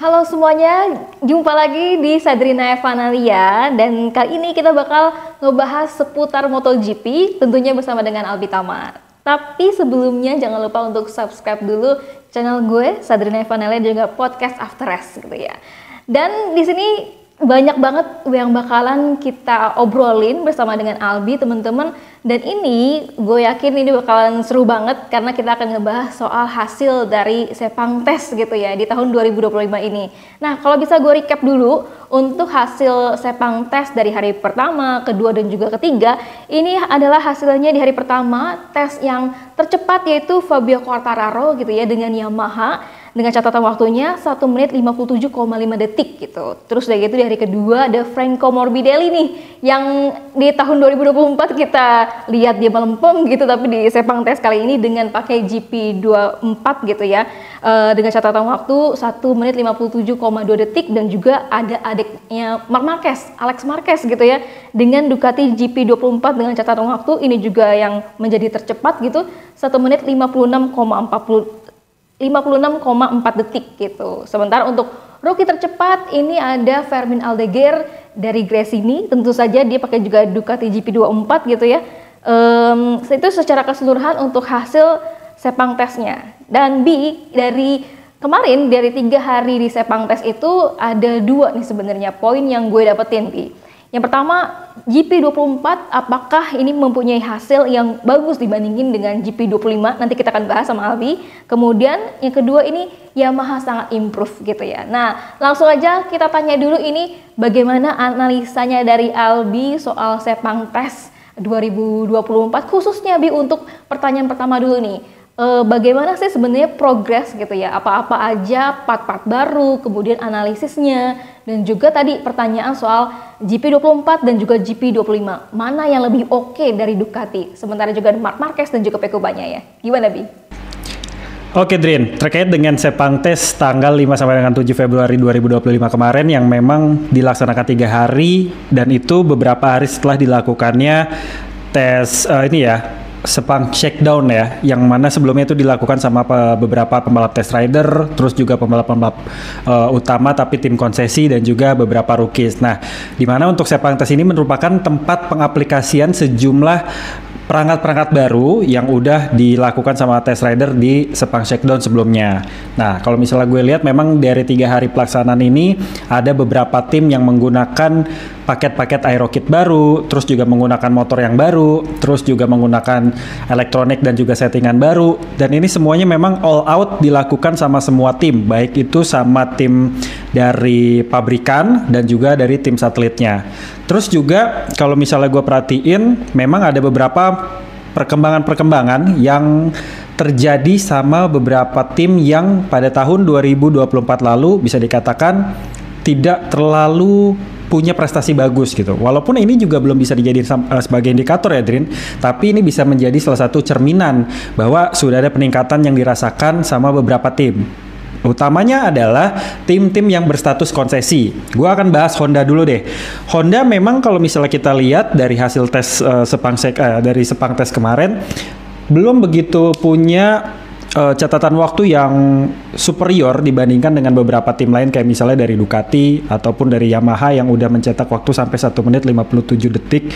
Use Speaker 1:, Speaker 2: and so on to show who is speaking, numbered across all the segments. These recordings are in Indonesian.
Speaker 1: Halo semuanya, jumpa lagi di Sadrina Evanalia dan kali ini kita bakal ngebahas seputar MotoGP tentunya bersama dengan Albi Tama. Tapi sebelumnya jangan lupa untuk subscribe dulu channel gue Sadrina Evanalia dan juga podcast After Rest gitu ya. Dan di sini banyak banget yang bakalan kita obrolin bersama dengan Albi teman-teman, dan ini gue yakin ini bakalan seru banget karena kita akan ngebahas soal hasil dari Sepang Test gitu ya di tahun 2025 ini. Nah, kalau bisa gue recap dulu untuk hasil Sepang Test dari hari pertama, kedua dan juga ketiga. Ini adalah hasilnya di hari pertama tes yang tercepat yaitu Fabio Quartararo gitu ya dengan Yamaha dengan catatan waktunya 1 menit 57,5 detik gitu. Terus dari itu di hari kedua ada Franco Morbidelli nih yang di tahun 2024 kita lihat dia melempem gitu, tapi di Sepang Test kali ini dengan pakai GP24 gitu ya, dengan catatan waktu 1 menit 57,2 detik, dan juga ada adiknya Alex Marquez gitu ya dengan Ducati GP24 dengan catatan waktu ini juga yang menjadi tercepat gitu 1 menit 56,4 detik gitu. Sementara untuk rookie tercepat ini ada Fermin Aldeguer dari Gresini, tentu saja dia pakai juga Ducati GP24 gitu ya. Itu secara keseluruhan untuk hasil Sepang Testnya. Dan dari kemarin dari 3 hari di Sepang Test itu ada 2 nih sebenarnya poin yang gue dapetin Yang pertama, GP24 apakah ini mempunyai hasil yang bagus dibandingin dengan GP25, nanti kita akan bahas sama Albi. Kemudian yang kedua ini Yamaha sangat improve gitu ya. Nah, langsung aja kita tanya dulu ini bagaimana analisanya dari Albi soal Sepang Test 2024, khususnya Bi untuk pertanyaan pertama dulu nih. Bagaimana sih sebenarnya progres gitu ya, apa-apa aja part-part baru, kemudian analisisnya, dan juga tadi pertanyaan soal GP24 dan juga GP25, mana yang lebih oke dari Ducati, sementara juga Marc Marquez dan juga Pecco Bagnaia ya. Gimana Bi?
Speaker 2: Oke Drin, terkait dengan Sepang Test tanggal 5 sampai dengan 7 Februari 2025 kemarin yang memang dilaksanakan 3 hari, dan itu beberapa hari setelah dilakukannya tes Sepang Shakedown ya, yang mana sebelumnya itu dilakukan sama beberapa pembalap test rider, terus juga pembalap-pembalap utama tapi tim konsesi dan juga beberapa rookies. Nah, di mana untuk Sepang Test ini merupakan tempat pengaplikasian sejumlah perangkat-perangkat baru yang udah dilakukan sama test rider di Sepang Shakedown sebelumnya. Nah, kalau misalnya gue lihat memang dari 3 hari pelaksanaan ini ada beberapa tim yang menggunakan paket-paket aerokit baru, terus juga menggunakan motor yang baru, terus juga menggunakan elektronik dan juga settingan baru, dan ini semuanya memang all out dilakukan sama semua tim, baik itu sama tim dari pabrikan dan juga dari tim satelitnya. Terus juga kalau misalnya gue perhatiin memang ada beberapa perkembangan-perkembangan yang terjadi sama beberapa tim yang pada tahun 2024 lalu bisa dikatakan tidak terlalu punya prestasi bagus gitu. Walaupun ini juga belum bisa dijadikan sebagai indikator ya Drin, tapi ini bisa menjadi salah satu cerminan bahwa sudah ada peningkatan yang dirasakan sama beberapa tim. Utamanya adalah tim-tim yang berstatus konsesi. Gua akan bahas Honda dulu deh. Honda memang kalau misalnya kita lihat dari hasil tes dari Sepang Test kemarin belum begitu punya catatan waktu yang superior dibandingkan dengan beberapa tim lain kayak misalnya dari Ducati ataupun dari Yamaha yang udah mencetak waktu sampai 1 menit 57 detik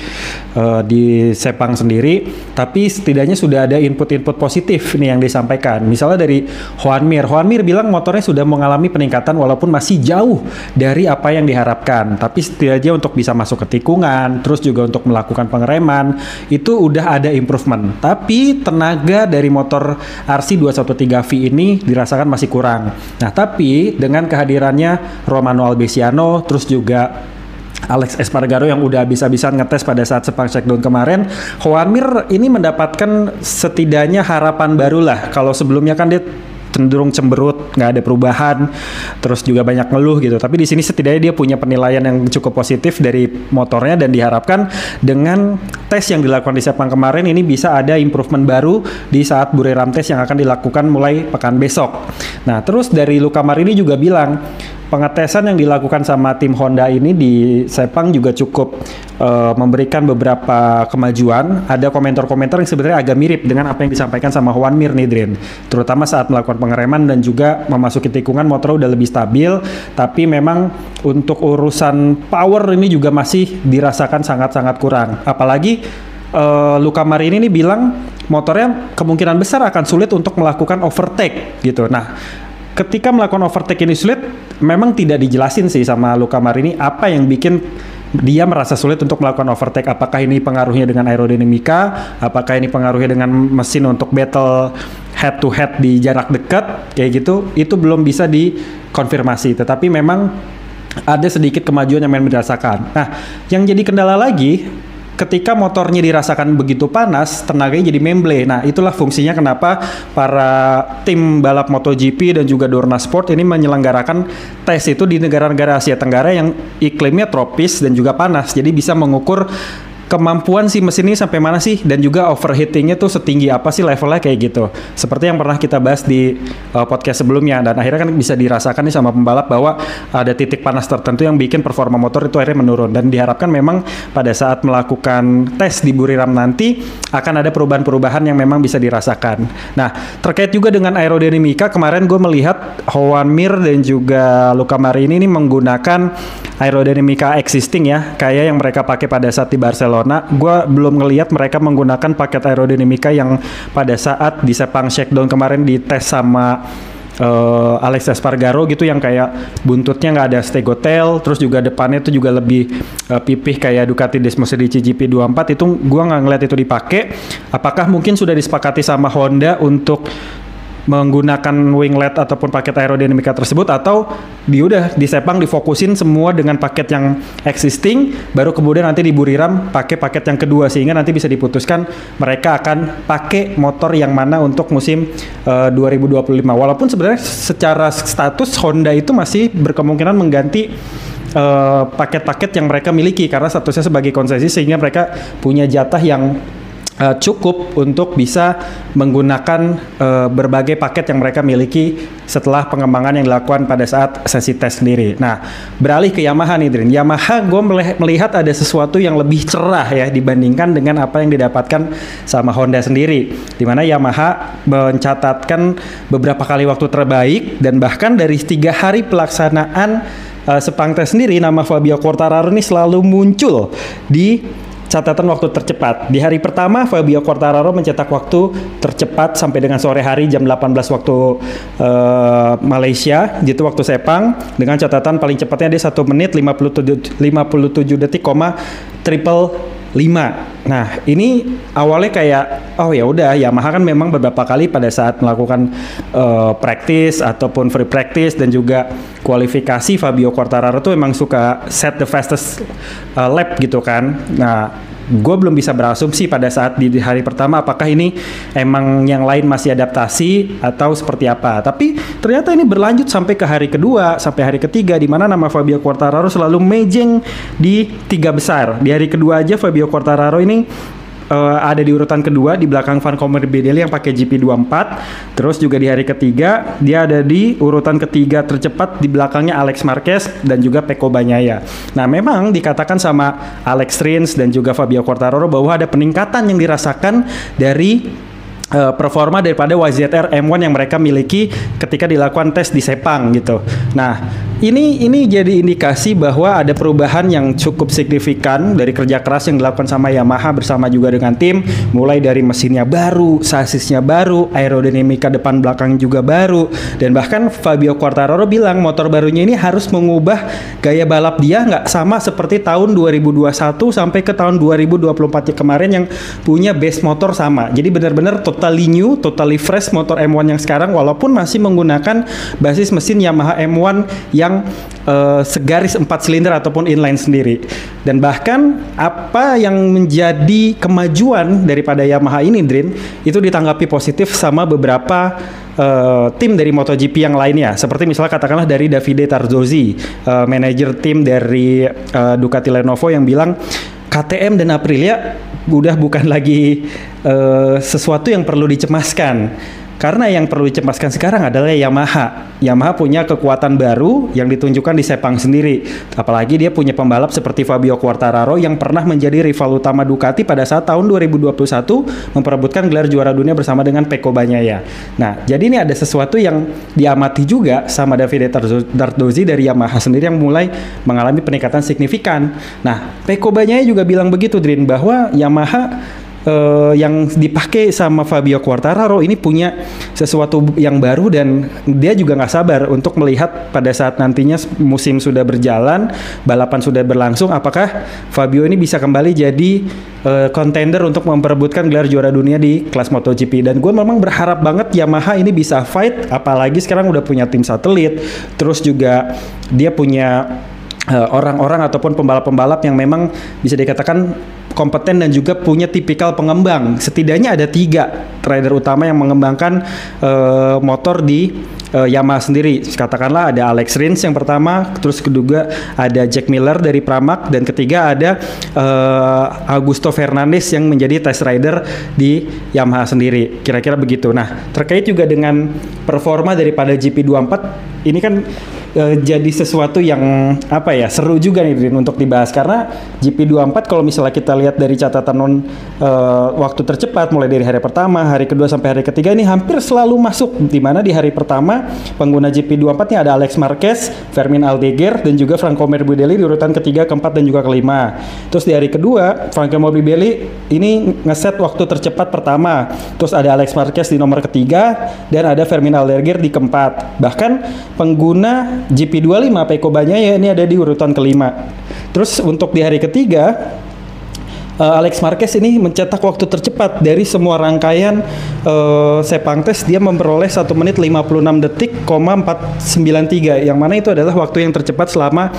Speaker 2: di Sepang sendiri. Tapi setidaknya sudah ada input-input positif nih yang disampaikan. Misalnya dari Joan Mir bilang motornya sudah mengalami peningkatan walaupun masih jauh dari apa yang diharapkan. Tapi setidaknya untuk bisa masuk ke tikungan, terus juga untuk melakukan pengereman, itu udah ada improvement. Tapi tenaga dari motor RC213V ini dirasakan masih kurang. Nah, tapi dengan kehadirannya Romano Albesiano, terus juga Alex Espargaro yang udah habis-habisan ngetes pada saat Sepang Shakedown kemarin, Joan Mir ini mendapatkan setidaknya harapan baru lah. Kalau sebelumnya kan dia cenderung cemberut, nggak ada perubahan, terus juga banyak ngeluh gitu. Tapi di sini setidaknya dia punya penilaian yang cukup positif dari motornya, dan diharapkan dengan tes yang dilakukan di Sepang kemarin ini bisa ada improvement baru di saat Buriram Test yang akan dilakukan mulai pekan besok. Nah, terus dari Luca Marini juga bilang pengetesan yang dilakukan sama tim Honda ini di Sepang juga cukup memberikan beberapa kemajuan. Ada komentar-komentar yang sebenarnya agak mirip dengan apa yang disampaikan sama Juan Mir nih, Drin. Terutama saat melakukan pengereman dan juga memasuki tikungan motor udah lebih stabil, tapi memang untuk urusan power ini juga masih dirasakan sangat-sangat kurang. Apalagi Luca Marini ini bilang motornya kemungkinan besar akan sulit untuk melakukan overtake gitu. Nah, ketika melakukan overtake ini sulit, memang tidak dijelasin sih sama Luca Marini apa yang bikin dia merasa sulit untuk melakukan overtake. Apakah ini pengaruhnya dengan aerodinamika? Apakah ini pengaruhnya dengan mesin untuk battle head to head di jarak dekat? Kayak gitu, itu belum bisa dikonfirmasi. Tetapi memang ada sedikit kemajuan yang memang dirasakan. Nah, yang jadi kendala lagi, ketika motornya dirasakan begitu panas, tenaganya jadi memble. Nah, itulah fungsinya kenapa para tim balap MotoGP dan juga Dorna Sport ini menyelenggarakan tes itu di negara-negara Asia Tenggara yang iklimnya tropis dan juga panas. Jadi bisa mengukur kemampuan si mesin ini sampai mana sih, dan juga overheatingnya tuh setinggi apa sih levelnya kayak gitu. Seperti yang pernah kita bahas di podcast sebelumnya, dan akhirnya kan bisa dirasakan nih sama pembalap bahwa ada titik panas tertentu yang bikin performa motor itu akhirnya menurun, dan diharapkan memang pada saat melakukan tes di Buriram nanti akan ada perubahan-perubahan yang memang bisa dirasakan. Nah, terkait juga dengan aerodinamika, kemarin gue melihat Juan Mir dan juga Luca Marini ini menggunakan aerodinamika existing ya, kayak yang mereka pakai pada saat di Barcelona. Gue belum ngelihat mereka menggunakan paket aerodinamika yang pada saat di Sepang Shakedown kemarin dites sama Alex Espargaro gitu, yang kayak buntutnya nggak ada stegotail, terus juga depannya itu juga lebih pipih kayak Ducati Desmosedici GP24. Itu gue nggak ngeliat itu dipakai. Apakah mungkin sudah disepakati sama Honda untuk menggunakan winglet ataupun paket aerodinamika tersebut, atau di Sepang difokusin semua dengan paket yang existing, baru kemudian nanti di Buriram pakai paket yang kedua, sehingga nanti bisa diputuskan mereka akan pakai motor yang mana untuk musim 2025. Walaupun sebenarnya secara status Honda itu masih berkemungkinan mengganti paket-paket yang mereka miliki karena statusnya sebagai konsesi, sehingga mereka punya jatah yang cukup untuk bisa menggunakan berbagai paket yang mereka miliki setelah pengembangan yang dilakukan pada saat sesi tes sendiri. Nah, beralih ke Yamaha nih, Drin. Yamaha gue melihat ada sesuatu yang lebih cerah ya dibandingkan dengan apa yang didapatkan sama Honda sendiri. Di mana Yamaha mencatatkan beberapa kali waktu terbaik, dan bahkan dari 3 hari pelaksanaan Sepang tes sendiri, nama Fabio Quartararo ini selalu muncul di catatan waktu tercepat. Di hari pertama, Fabio Quartararo mencetak waktu tercepat sampai dengan sore hari jam 18 waktu Malaysia, gitu waktu Sepang, dengan catatan paling cepatnya dia 1 menit 57 detik, triple 5. Nah, ini awalnya kayak oh ya udah, Yamaha kan memang beberapa kali pada saat melakukan practice ataupun free practice dan juga kualifikasi, Fabio Quartararo tuh memang suka set the fastest lap gitu kan. Nah, gue belum bisa berasumsi pada saat di hari pertama apakah ini emang yang lain masih adaptasi atau seperti apa. Tapi ternyata ini berlanjut sampai ke hari kedua, sampai hari ketiga, di mana nama Fabio Quartararo selalu mejeng di 3 besar. Di hari kedua aja Fabio Quartararo ini ada di urutan kedua di belakang Vanco Morbidelli yang pakai GP24. Terus juga di hari ketiga dia ada di urutan ketiga tercepat di belakangnya Alex Marquez dan juga Pecco Bagnaia. Nah, memang dikatakan sama Alex Rins dan juga Fabio Quartararo bahwa ada peningkatan yang dirasakan dari performa daripada YZR M1 yang mereka miliki ketika dilakukan tes di Sepang gitu. Nah, ini jadi indikasi bahwa ada perubahan yang cukup signifikan dari kerja keras yang dilakukan sama Yamaha bersama juga dengan tim, mulai dari mesinnya baru, sasisnya baru, aerodinamika depan belakang juga baru, dan bahkan Fabio Quartararo bilang motor barunya ini harus mengubah gaya balap dia nggak sama seperti tahun 2021 sampai ke tahun 2024 kemarin yang punya base motor sama. Jadi benar-benar totally new, totally fresh motor M1 yang sekarang, walaupun masih menggunakan basis mesin Yamaha M1 yang segaris 4 silinder ataupun inline sendiri. Dan bahkan apa yang menjadi kemajuan daripada Yamaha ini, Drin, itu ditanggapi positif sama beberapa tim dari MotoGP yang lainnya. Seperti misalnya katakanlah dari Davide Tarzozzi, manajer tim dari Ducati Lenovo, yang bilang KTM dan Aprilia udah bukan lagi sesuatu yang perlu dicemaskan. Karena yang perlu dicemaskan sekarang adalah Yamaha. Yamaha punya kekuatan baru yang ditunjukkan di Sepang sendiri. Apalagi dia punya pembalap seperti Fabio Quartararo yang pernah menjadi rival utama Ducati pada saat tahun 2021 memperebutkan gelar juara dunia bersama dengan Pecco Bagnaia. Nah, jadi ini ada sesuatu yang diamati juga sama Davide Tardozzi dari Yamaha sendiri yang mulai mengalami peningkatan signifikan. Nah, Pecco Bagnaia juga bilang begitu, Drin, bahwa Yamaha yang dipakai sama Fabio Quartararo ini punya sesuatu yang baru dan dia juga nggak sabar untuk melihat pada saat nantinya musim sudah berjalan, balapan sudah berlangsung, apakah Fabio ini bisa kembali jadi contender untuk memperebutkan gelar juara dunia di kelas MotoGP. Dan gue memang berharap banget Yamaha ini bisa fight, apalagi sekarang udah punya tim satelit, terus juga dia punya orang-orang ataupun pembalap-pembalap yang memang bisa dikatakan kompeten dan juga punya tipikal pengembang. Setidaknya ada 3 rider utama yang mengembangkan motor di Yamaha sendiri. Katakanlah ada Alex Rins yang pertama, terus kedua ada Jack Miller dari Pramac, dan ketiga ada Augusto Fernandes yang menjadi test rider di Yamaha sendiri. Kira-kira begitu. Nah, terkait juga dengan performa daripada GP24 ini kan jadi sesuatu yang seru juga nih, Drin, untuk dibahas, karena GP24 kalau misalnya kita lihat dari catatan waktu tercepat mulai dari hari pertama, hari kedua sampai hari ketiga ini hampir selalu masuk, di mana di hari pertama pengguna GP24 nya ada Alex Marquez, Fermin Aldeguer, dan juga Franco Morbidelli di urutan ketiga, keempat, dan juga kelima. Terus di hari kedua Franco Morbidelli ini ngeset waktu tercepat pertama, terus ada Alex Marquez di nomor ketiga dan ada Fermin Aldeguer di keempat. Bahkan pengguna GP25 Pecco Bagnaia ini ada di urutan kelima. Terus untuk di hari ketiga Alex Marquez ini mencetak waktu tercepat dari semua rangkaian Sepang Test. Dia memperoleh 1 menit 56 detik, 493, yang mana itu adalah waktu yang tercepat selama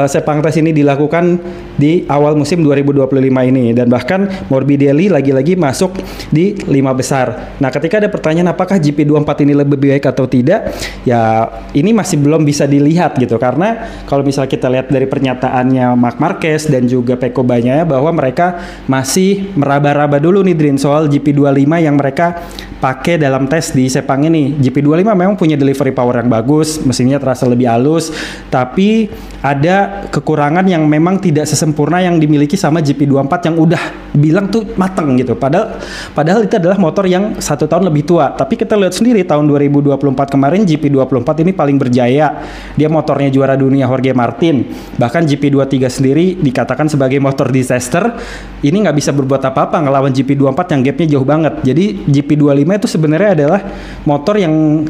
Speaker 2: Sepang Test ini dilakukan di awal musim 2025 ini. Dan bahkan Morbidelli lagi-lagi masuk di 5 besar. Nah, ketika ada pertanyaan apakah GP24 ini lebih baik atau tidak, ya ini masih belum bisa dilihat gitu, karena kalau misalnya kita lihat dari pernyataannya Marc Marquez dan juga Pecco Bagnaia bahwa mereka masih meraba-raba dulu nih, Drin, soal GP25 yang mereka pakai dalam tes di Sepang ini. GP25 memang punya delivery power yang bagus, mesinnya terasa lebih halus, tapi ada kekurangan yang memang tidak sesempurna yang dimiliki sama GP24 yang udah bilang tuh mateng gitu. Padahal itu adalah motor yang 1 tahun lebih tua. Tapi kita lihat sendiri tahun 2024 kemarin GP24 ini paling berjaya. Dia motornya juara dunia Jorge Martin. Bahkan GP23 sendiri dikatakan sebagai motor disaster. Ini nggak bisa berbuat apa-apa ngelawan GP24 yang gapnya jauh banget. Jadi GP25 itu sebenarnya adalah motor yang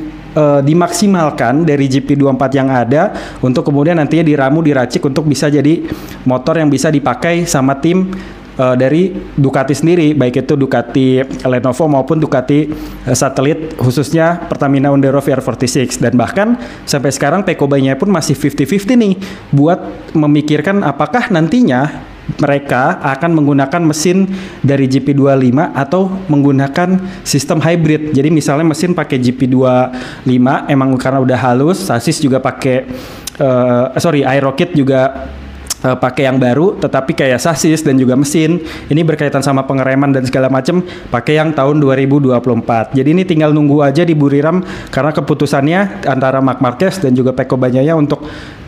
Speaker 2: dimaksimalkan dari GP24 yang ada untuk kemudian nantinya diramu, diracik untuk bisa jadi motor yang bisa dipakai sama tim dari Ducati sendiri, baik itu Ducati Lenovo maupun Ducati satelit, khususnya Pertamina Ondero VR46. Dan bahkan sampai sekarang Pecco Bagnaia pun masih 50-50 nih buat memikirkan apakah nantinya mereka akan menggunakan mesin dari GP25 atau menggunakan sistem hybrid. Jadi misalnya mesin pakai GP25 emang karena udah halus, sasis juga pakai Aerokit juga pakai yang baru, tetapi kayak sasis dan juga mesin ini berkaitan sama pengereman dan segala macam pakai yang tahun 2024. Jadi ini tinggal nunggu aja di Buriram, karena keputusannya antara Marc Marquez dan juga Pecco Bagnaia untuk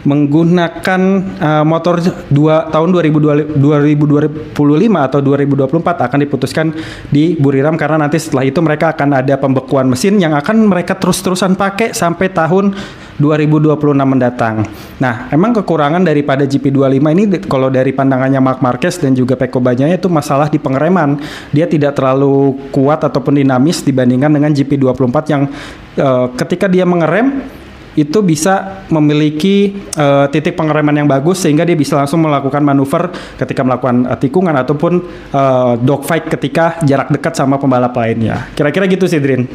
Speaker 2: menggunakan motor tahun 2025 atau 2024 akan diputuskan di Buriram, karena nanti setelah itu mereka akan ada pembekuan mesin yang akan mereka terus-terusan pakai sampai tahun 2026 mendatang. Nah, emang kekurangan daripada GP25 ini kalau dari pandangannya Marc Marquez dan juga Pecco Bagnaia itu masalah di pengereman. Dia tidak terlalu kuat ataupun dinamis dibandingkan dengan GP24 yang ketika dia mengerem itu bisa memiliki titik pengereman yang bagus sehingga dia bisa langsung melakukan manuver ketika melakukan tikungan ataupun dogfight ketika jarak dekat sama pembalap lainnya. Kira-kira gitu sih, Drin.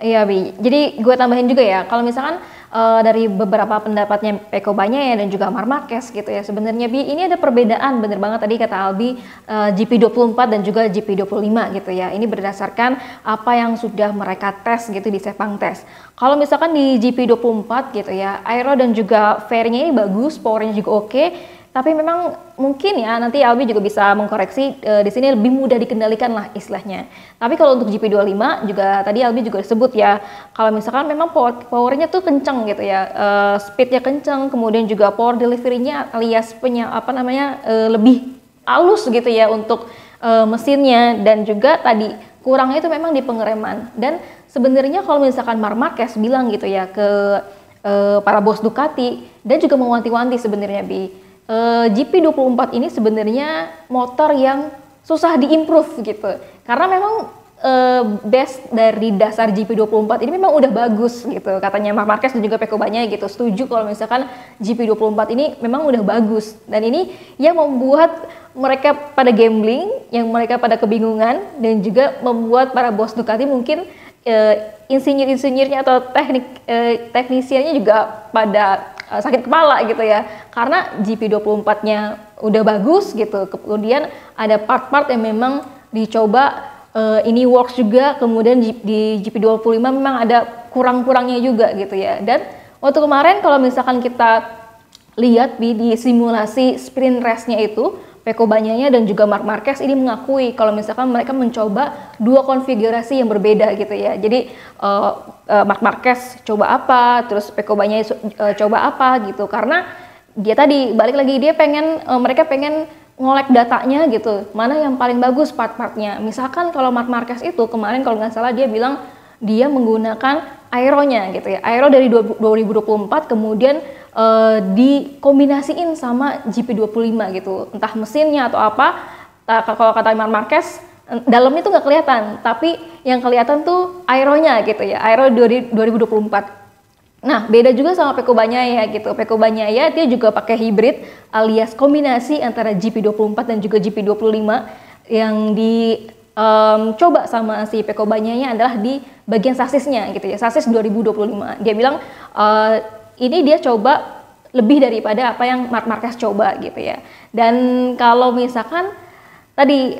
Speaker 1: Iya, Bi. Jadi gue tambahin juga ya, kalau misalkan dari beberapa pendapatnya Pecco Bagnaia dan juga Marc Marquez gitu ya, sebenarnya Bi, ini ada perbedaan, bener banget tadi kata Albi, GP24 dan juga GP25 gitu ya. Ini berdasarkan apa yang sudah mereka tes gitu di Sepang Test. Kalau misalkan di GP24 gitu ya, aero dan juga fairingnya ini bagus, powernya juga oke. Tapi memang mungkin ya nanti Albi juga bisa mengkoreksi di sini lebih mudah dikendalikan lah istilahnya. Tapi kalau untuk GP25 juga tadi Albi juga sebut ya, kalau misalkan memang powernya tuh kenceng gitu ya, speednya kenceng, kemudian juga power delivery-nya alias lebih halus gitu ya untuk mesinnya, dan juga tadi kurangnya itu memang di pengereman. Dan sebenarnya kalau misalkan Marc Marquez bilang gitu ya ke para bos Ducati, dan juga mewanti-wanti sebenarnya GP24 ini sebenarnya motor yang susah diimprove gitu, karena memang base dari dasar GP24 ini memang udah bagus gitu, katanya Marc Marquez dan juga Pecco Bagnaia gitu, setuju kalau misalkan GP24 ini memang udah bagus, dan ini yang membuat mereka pada gambling, yang mereka pada kebingungan, dan juga membuat para bos Ducati mungkin insinyur-insinyurnya atau teknisiannya juga pada sakit kepala gitu ya, karena GP24-nya udah bagus gitu, kemudian ada part-part yang memang dicoba ini works juga, kemudian di GP25 memang ada kurang-kurangnya juga gitu ya. Dan waktu kemarin kalau misalkan kita lihat di simulasi sprint race-nya itu, Pecco Bagnaia dan juga Marc Marquez ini mengakui kalau misalkan mereka mencoba dua konfigurasi yang berbeda gitu ya. Jadi Marc Marquez coba apa, terus Pecco Bagnaia coba apa gitu, karena dia tadi balik lagi mereka pengen ngolek datanya gitu, mana yang paling bagus part-partnya. Misalkan kalau Marc Marquez itu kemarin kalau nggak salah dia bilang dia menggunakan aeronya gitu ya, aero dari 2024 kemudian dikombinasiin sama GP25 gitu, entah mesinnya atau apa. Kalau kata Marc Marquez, dalamnya tuh nggak kelihatan, tapi yang kelihatan tuh aeronya gitu ya, aero 2024. Nah, beda juga sama Pecco Bagnaia gitu. Pecco Bagnaia dia juga pakai hybrid alias kombinasi antara GP24 dan juga GP25. Yang dicoba sama si Pecco Bagnaia adalah di bagian sasisnya gitu ya, sasis 2025. Dia bilang ini dia coba lebih daripada apa yang Marc Marquez coba gitu ya. Dan kalau misalkan tadi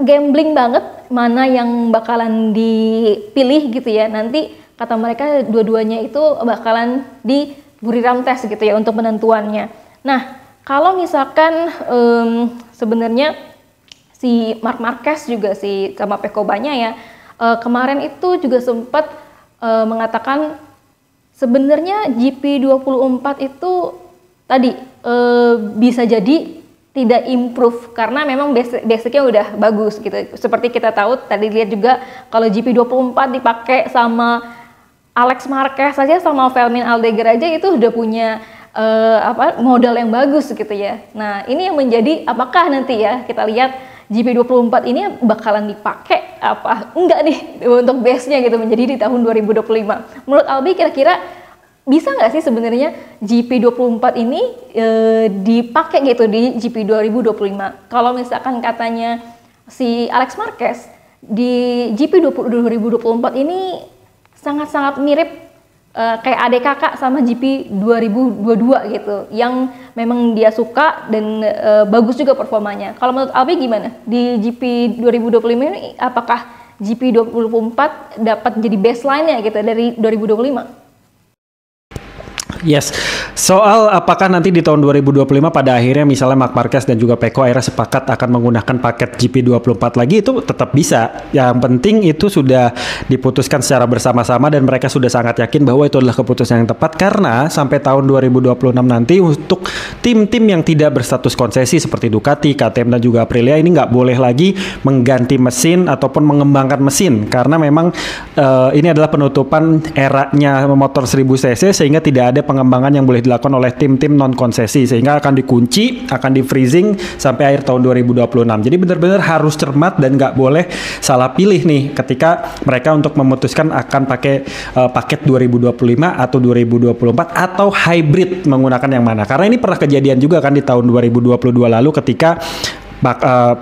Speaker 1: gambling banget mana yang bakalan dipilih gitu ya, nanti kata mereka dua-duanya itu bakalan di Buriram test gitu ya untuk penentuannya. Nah, kalau misalkan sebenarnya si Marc Marquez juga sama Pecco Bagnaia kemarin itu juga sempat mengatakan sebenarnya GP24 itu tadi bisa jadi tidak improve karena memang basicnya udah bagus gitu. Seperti kita tahu tadi lihat juga kalau GP24 dipakai sama Alex Marquez saja sama Fermin Aldeguer aja itu udah punya modal yang bagus gitu ya. Nah, ini yang menjadi apakah nanti ya kita lihat GP24 ini bakalan dipakai apa enggak nih untuk base-nya gitu menjadi di tahun 2025. Menurut Albi kira-kira bisa nggak sih sebenarnya GP24 ini dipakai gitu di GP 2025? Kalau misalkan katanya si Alex Marquez di GP 2024 ini sangat-sangat mirip kayak adik kakak sama GP 2022 gitu, yang memang dia suka dan bagus juga performanya. Kalau menurut Albi gimana? Di GP 2025 ini apakah GP 2024 dapat jadi baseline-nya gitu dari 2025?
Speaker 2: Yes, soal apakah nanti di tahun 2025 pada akhirnya misalnya Marc Marquez dan juga Pecco akhirnya sepakat akan menggunakan paket GP24 lagi, itu tetap bisa. Yang penting itu sudah diputuskan secara bersama-sama dan mereka sudah sangat yakin bahwa itu adalah keputusan yang tepat, karena sampai tahun 2026 nanti untuk tim-tim yang tidak berstatus konsesi seperti Ducati, KTM dan juga Aprilia ini nggak boleh lagi mengganti mesin ataupun mengembangkan mesin, karena memang ini adalah penutupan eranya motor 1000 cc sehingga tidak ada pengembangan yang boleh dilakukan oleh tim-tim non-konsesi, sehingga akan dikunci, akan di freezing sampai akhir tahun 2026. Jadi benar-benar harus cermat dan nggak boleh salah pilih nih ketika mereka untuk memutuskan akan pakai paket 2025 atau 2024 atau hybrid menggunakan yang mana. Karena ini pernah kejadian juga kan di tahun 2022 lalu ketika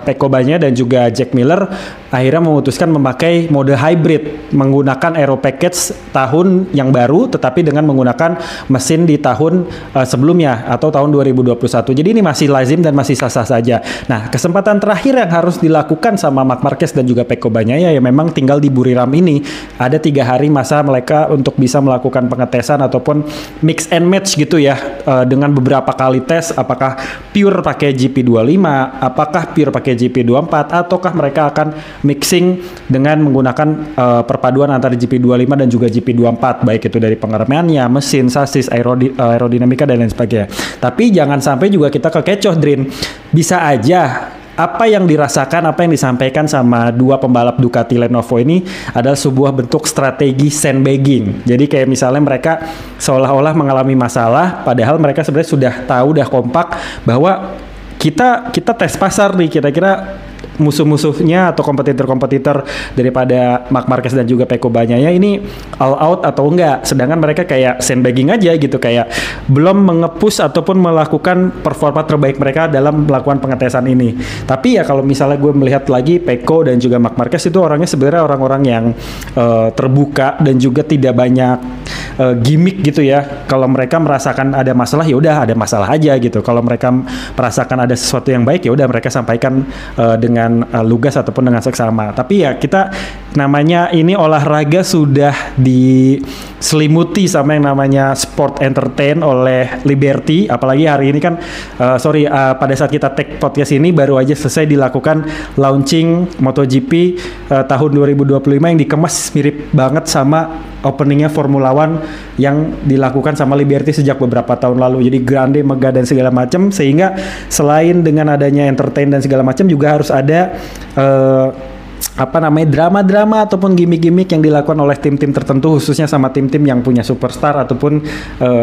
Speaker 2: Pecco Bagnaia dan juga Jack Miller akhirnya memutuskan memakai mode hybrid, menggunakan aero package tahun yang baru tetapi dengan menggunakan mesin di tahun sebelumnya atau tahun 2021. Jadi ini masih lazim dan masih sah-sah saja. Nah, kesempatan terakhir yang harus dilakukan sama Marc Marquez dan juga Pecco Bagnaia ya memang tinggal di Buriram ini. Ada 3 hari masa mereka untuk bisa melakukan pengetesan ataupun mix and match gitu ya, dengan beberapa kali tes apakah pure pakai GP25, apakah pure pakai GP24, ataukah mereka akan mixing dengan menggunakan perpaduan antara GP25 dan juga GP24, baik itu dari pengeremannya, mesin, sasis, aerodinamika dan lain sebagainya. Tapi jangan sampai juga kita kekecoh, Drin. Bisa aja apa yang dirasakan, apa yang disampaikan sama dua pembalap Ducati Lenovo ini adalah sebuah bentuk strategi sandbagging. Jadi kayak misalnya mereka seolah-olah mengalami masalah, padahal mereka sebenarnya sudah tahu, udah kompak bahwa kita tes pasar nih, kira-kira musuh-musuhnya atau kompetitor-kompetitor daripada Marc Marquez dan juga Pecco Bagnaia ini all out atau enggak, sedangkan mereka kayak sandbagging aja gitu, kayak belum mengepus ataupun melakukan performa terbaik mereka dalam melakukan pengetesan ini. Tapi ya kalau misalnya gue melihat lagi Pecco dan juga Marc Marquez itu orangnya sebenarnya orang-orang yang terbuka dan juga tidak banyak gimmick gitu ya. Kalau mereka merasakan ada masalah ya udah ada masalah aja gitu. Kalau mereka merasakan ada sesuatu yang baik ya udah mereka sampaikan dengan lugas ataupun dengan seksama. Tapi ya kita namanya ini olahraga sudah diselimuti sama yang namanya sport entertain oleh Liberty. Apalagi hari ini kan pada saat kita take podcast ini baru aja selesai dilakukan launching MotoGP tahun 2025 yang dikemas mirip banget sama openingnya Formula One yang dilakukan sama Liberty sejak beberapa tahun lalu. Jadi grande, megah dan segala macam, sehingga selain dengan adanya entertain dan segala macam juga harus ada drama-drama ataupun gimmick-gimmick yang dilakukan oleh tim-tim tertentu, khususnya sama tim-tim yang punya superstar ataupun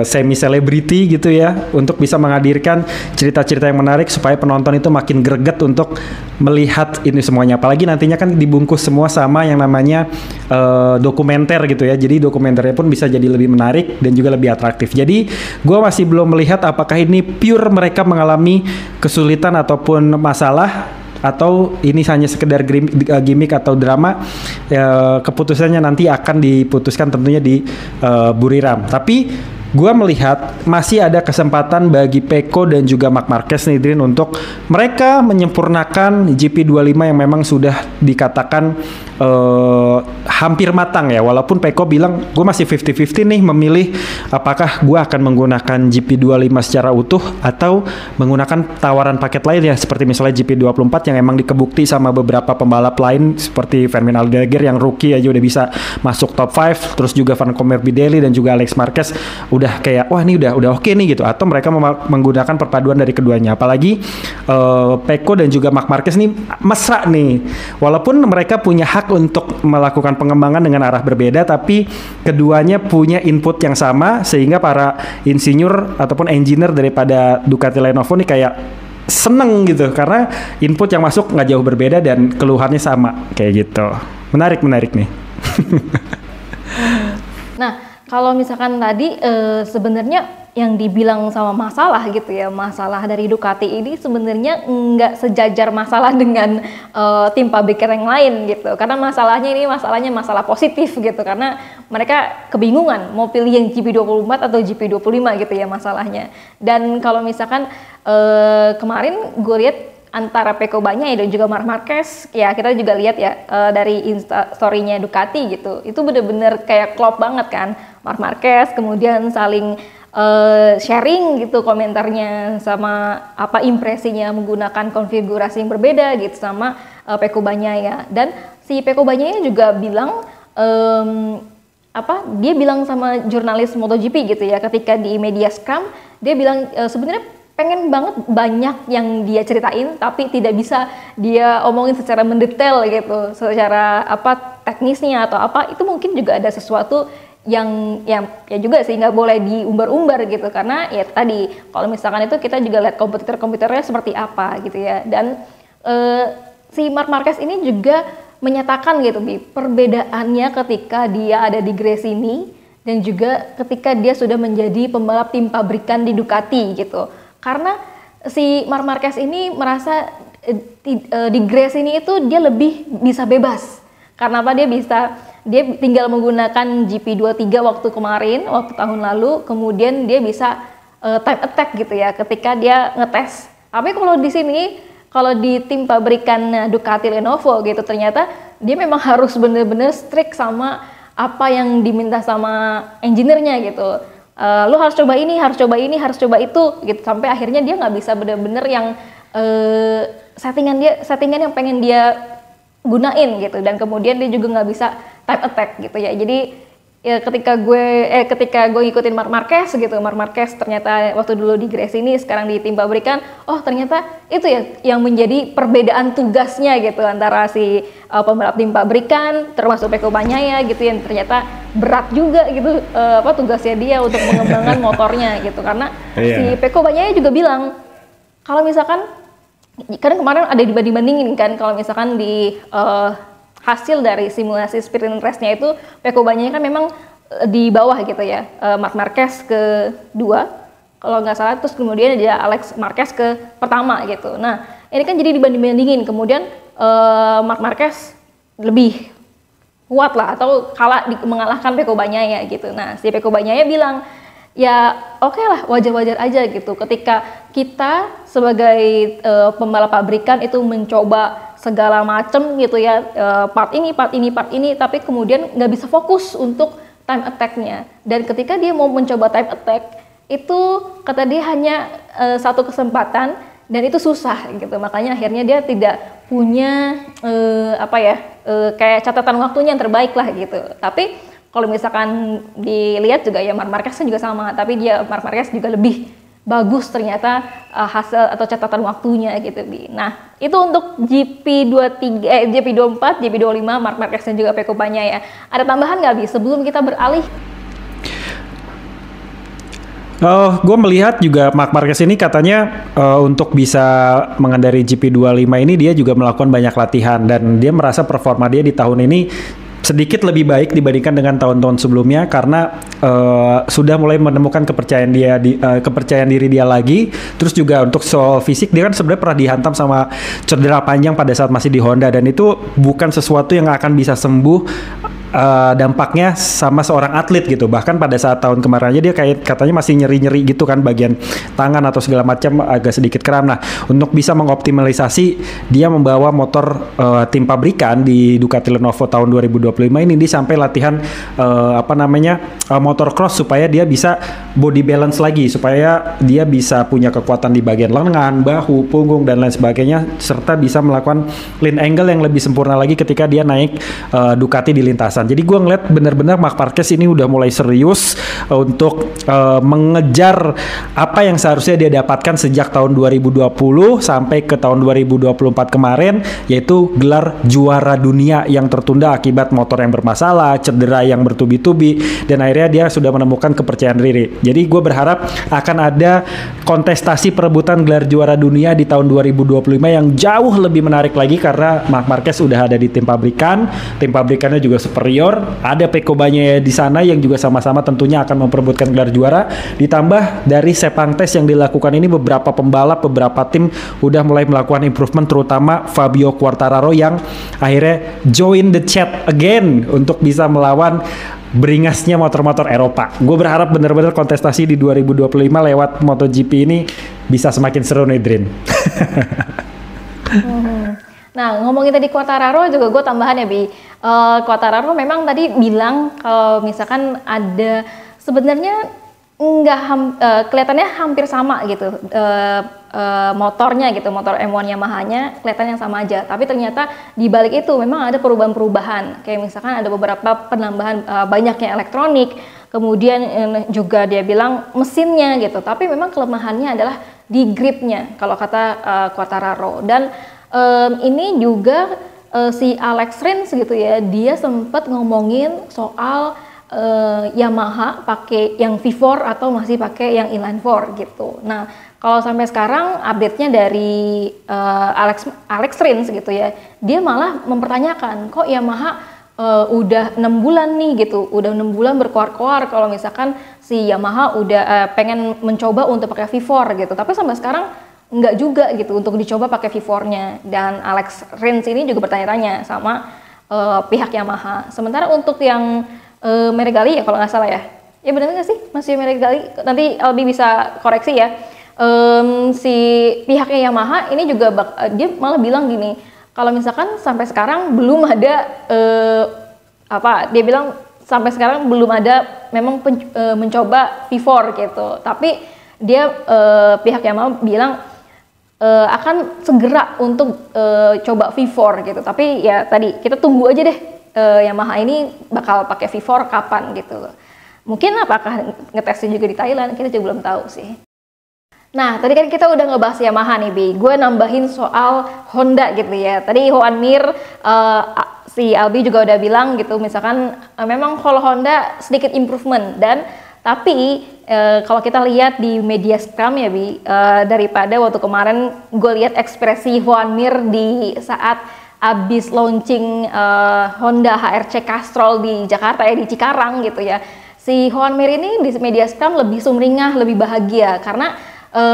Speaker 2: semi selebriti gitu ya, untuk bisa menghadirkan cerita-cerita yang menarik supaya penonton itu makin greget untuk melihat ini semuanya. Apalagi nantinya kan dibungkus semua sama yang namanya dokumenter gitu ya, jadi dokumenternya pun bisa jadi lebih menarik dan juga lebih atraktif. Jadi gue masih belum melihat apakah ini pure mereka mengalami kesulitan ataupun masalah, atau ini hanya sekedar gimmick atau drama. Keputusannya nanti akan diputuskan tentunya di Buriram. Tapi gue melihat masih ada kesempatan bagi Pecco dan juga Marc Marquez nih, Drin, untuk mereka menyempurnakan GP25 yang memang sudah dikatakan hampir matang ya. Walaupun Pecco bilang gue masih 50-50 nih memilih apakah gue akan menggunakan GP25 secara utuh atau menggunakan tawaran paket lain ya, seperti misalnya GP24 yang emang dikebukti sama beberapa pembalap lain seperti Fermin Aldeguer yang rookie aja udah bisa masuk top 5, terus juga Franco Morbidelli dan juga Alex Marquez udah kayak wah ini udah oke nih gitu, atau mereka menggunakan perpaduan dari keduanya. Apalagi Pecco dan juga Marc Marquez nih mesra nih, walaupun mereka punya hak untuk melakukan pengembangan dengan arah berbeda, tapi keduanya punya input yang sama, sehingga para insinyur ataupun engineer daripada Ducati Lenovo nih kayak seneng gitu, karena input yang masuk nggak jauh berbeda dan keluhannya sama kayak gitu. Menarik nih.
Speaker 1: Nah, kalau misalkan tadi sebenarnya yang dibilang sama masalah gitu ya, masalah dari Ducati ini sebenarnya nggak sejajar masalah dengan tim pabrikan yang lain gitu. Karena masalahnya masalah positif gitu, karena mereka kebingungan mau pilih yang GP24 atau GP25 gitu ya masalahnya. Dan kalau misalkan kemarin gue lihat antara Pecco Bagnaia dan juga Marc Marquez, ya kita juga lihat ya dari story-nya Ducati gitu, itu bener-bener kayak klop banget kan. Marc Marquez kemudian saling sharing gitu komentarnya sama apa impresinya menggunakan konfigurasi yang berbeda gitu sama Pecco Bagnaia. Dan si Pecco Bagnaia juga bilang dia bilang sama jurnalis MotoGP gitu ya, ketika di media scrum dia bilang sebenarnya pengen banget banyak yang dia ceritain, tapi tidak bisa dia omongin secara mendetail gitu, secara teknisnya atau itu mungkin juga ada sesuatu yang ya juga sih nggak boleh diumbar-umbar gitu, karena ya tadi kalau misalkan itu kita juga lihat komputernya seperti apa gitu ya. Dan si Marc Marquez ini juga menyatakan gitu perbedaannya ketika dia ada di Gresini dan juga ketika dia sudah menjadi pembalap tim pabrikan di Ducati gitu. Karena si Marc Marquez ini merasa di Grace ini itu dia lebih bisa bebas. Karena apa? Dia tinggal menggunakan GP23 waktu tahun lalu, kemudian dia bisa time attack gitu ya ketika dia ngetes. Tapi kalau di sini, kalau di tim pabrikan Ducati Lenovo gitu, ternyata dia memang harus bener-bener strict sama apa yang diminta sama engineer-nya gitu. Lu harus coba ini, harus coba ini, harus coba itu gitu, sampai akhirnya dia nggak bisa bener-bener yang settingan yang pengen dia gunain gitu, dan kemudian dia juga nggak bisa time attack gitu ya. Jadi ya ketika gue ngikutin Marc Marquez ternyata waktu dulu di Grace ini, sekarang di tim pabrikan, oh ternyata itu ya yang menjadi perbedaan tugasnya gitu antara si pembalap tim pabrikan termasuk Pecco Bagnaia gitu, yang ternyata berat juga gitu tugasnya dia untuk mengembangkan motornya gitu, karena si Pecco Bagnaia juga bilang kalau misalkan, karena kemarin ada dibanding-bandingin kan, kalau misalkan di hasil dari simulasi sprint race-nya itu Pecco Bagnaia kan memang di bawah gitu ya, Marc Marquez kedua kalau nggak salah, terus kemudian ada Alex Marquez ke pertama gitu. Nah ini kan jadi dibanding-bandingin, kemudian Marc Marquez lebih kuat lah atau mengalahkan Pecco Bagnaia gitu. Nah si Pecco Bagnaia bilang ya oke lah, wajar-wajar aja gitu ketika kita sebagai pembalap pabrikan itu mencoba segala macem gitu ya, part ini, tapi kemudian nggak bisa fokus untuk time attack-nya. Dan ketika dia mau mencoba time attack, itu kata dia hanya satu kesempatan dan itu susah gitu. Makanya akhirnya dia tidak punya kayak catatan waktunya yang terbaik lah gitu. Tapi kalau misalkan dilihat juga ya Marc Marquez juga sama, tapi Marc Marquez juga lebih bagus ternyata hasil atau catatan waktunya gitu Bi. Nah itu untuk GP23, GP24, GP25 Marc Marquez dan juga Pecco Bagnaia. Ada tambahan nggak Bi sebelum kita beralih?
Speaker 2: Gue melihat juga Marc Marquez ini katanya untuk bisa mengendarai GP25 ini dia juga melakukan banyak latihan, dan dia merasa performa dia di tahun ini sedikit lebih baik dibandingkan dengan tahun-tahun sebelumnya, karena sudah mulai menemukan kepercayaan diri dia lagi. Terus juga untuk soal fisik, dia kan sebenarnya pernah dihantam sama cedera panjang pada saat masih di Honda, dan itu bukan sesuatu yang akan bisa sembuh dampaknya sama seorang atlet gitu. Bahkan pada saat tahun kemarin aja dia katanya masih nyeri-nyeri gitu kan, bagian tangan atau segala macam agak sedikit kram. Nah untuk bisa mengoptimalisasi, dia membawa motor tim pabrikan di Ducati Lenovo tahun 2025 ini, dia sampai latihan motor cross supaya dia bisa body balance lagi, supaya dia bisa punya kekuatan di bagian lengan, bahu, punggung dan lain sebagainya, serta bisa melakukan lean angle yang lebih sempurna lagi ketika dia naik Ducati di lintasan. Jadi gue ngeliat benar-benar Marc Marquez ini udah mulai serius untuk mengejar apa yang seharusnya dia dapatkan sejak tahun 2020 sampai ke tahun 2024 kemarin, yaitu gelar juara dunia yang tertunda akibat motor yang bermasalah, cedera yang bertubi-tubi, dan akhirnya dia sudah menemukan kepercayaan diri. Jadi gue berharap akan ada kontestasi perebutan gelar juara dunia di tahun 2025 yang jauh lebih menarik lagi, karena Marc Marquez udah ada di tim pabrikannya juga superior. Ada Pecco Bagnaia di sana yang juga sama-sama tentunya akan memperebutkan gelar juara. Ditambah dari sepang tes yang dilakukan ini, beberapa pembalap, beberapa tim udah mulai melakukan improvement, terutama Fabio Quartararo yang akhirnya join the chat again untuk bisa melawan beringasnya motor-motor Eropa. Gue berharap benar-benar kontestasi di 2025 lewat MotoGP ini bisa semakin seru nih, Drin.
Speaker 1: Nah ngomongin tadi Quartararo juga gue tambahan ya Bi. Quartararo memang tadi bilang kalau misalkan ada sebenarnya kelihatannya hampir sama gitu motornya gitu, motor M1 Yamaha-nya kelihatan yang sama aja, tapi ternyata di balik itu memang ada perubahan-perubahan, kayak misalkan ada beberapa penambahan banyaknya elektronik, kemudian juga dia bilang mesinnya gitu, tapi memang kelemahannya adalah di gripnya kalau kata Quartararo. Dan ini juga si Alex Rins gitu ya, dia sempat ngomongin soal Yamaha pakai yang V4 atau masih pakai yang inline 4 gitu. Nah kalau sampai sekarang update-nya dari Alex Rins gitu ya, dia malah mempertanyakan kok Yamaha udah 6 bulan nih gitu, udah 6 bulan berkoar-koar kalau misalkan si Yamaha udah pengen mencoba untuk pakai V4 gitu, tapi sampai sekarang enggak juga gitu untuk dicoba pakai V4-nya. Dan Alex Rins ini juga bertanya-tanya sama pihak Yamaha. Sementara untuk yang Meregali ya kalau nggak salah ya benar nggak sih masih Meregali? Nanti Albi bisa koreksi ya. Si pihaknya Yamaha ini juga dia malah bilang gini, kalau misalkan sampai sekarang belum ada dia bilang sampai sekarang belum ada memang mencoba V4 gitu, tapi dia pihak Yamaha bilang akan segera untuk coba V4 gitu. Tapi ya tadi kita tunggu aja deh Yamaha ini bakal pakai V4 kapan gitu. Mungkin apakah ngetesnya juga di Thailand, kita juga belum tahu sih. Nah, tadi kan kita udah ngebahas Yamaha nih, Bi. Gue nambahin soal Honda gitu ya. Tadi Hoan Mir, si Albi juga udah bilang gitu, misalkan memang kalau Honda sedikit improvement. Tapi kalau kita lihat di media scrum ya, Bi, daripada waktu kemarin gue lihat ekspresi Hoan Mir di saat abis launching Honda HRC Castrol di Jakarta ya, di Cikarang gitu ya. Si Hoan Mir ini di media scrum lebih sumringah, lebih bahagia karena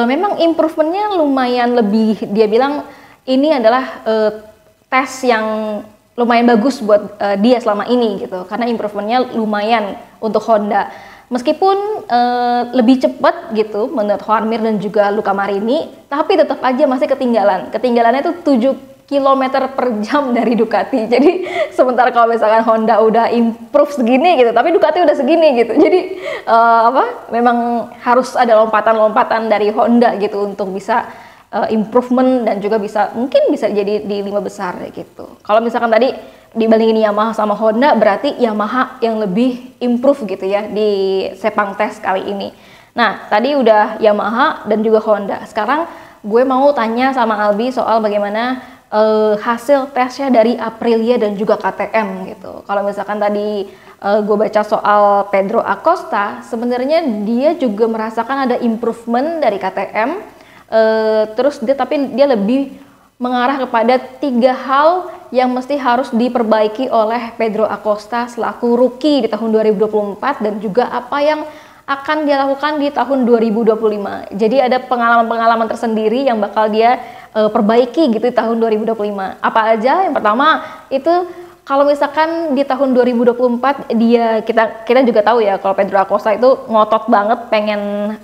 Speaker 1: memang improvementnya lumayan lebih, dia bilang ini adalah tes yang lumayan bagus buat dia selama ini gitu, karena improvementnya lumayan untuk Honda. Meskipun lebih cepat gitu menurut Hoan Mir dan juga Luca Marini, tapi tetap aja masih ketinggalan. Ketinggalannya itu 7 km per jam dari Ducati. Jadi sementara kalau misalkan Honda udah improve segini gitu, tapi Ducati udah segini gitu. Jadi memang harus ada lompatan-lompatan dari Honda gitu untuk bisa improvement dan juga mungkin bisa jadi di 5 besar gitu. Kalau misalkan tadi dibandingin Yamaha sama Honda, berarti Yamaha yang lebih improve gitu ya di Sepang Test kali ini. Nah, tadi udah Yamaha dan juga Honda. Sekarang gue mau tanya sama Albi soal bagaimana hasil tesnya dari Aprilia dan juga KTM gitu. Kalau misalkan tadi gue baca soal Pedro Acosta, sebenarnya dia juga merasakan ada improvement dari KTM. Tapi dia lebih mengarah kepada 3 hal yang mesti harus diperbaiki oleh Pedro Acosta selaku rookie di tahun 2024 dan juga apa yang akan dia lakukan di tahun 2025. Jadi ada pengalaman-pengalaman tersendiri yang bakal dia perbaiki gitu di tahun 2025. Apa aja? Yang pertama itu kalau misalkan di tahun 2024 kita juga tahu ya kalau Pedro Acosta itu ngotot banget pengen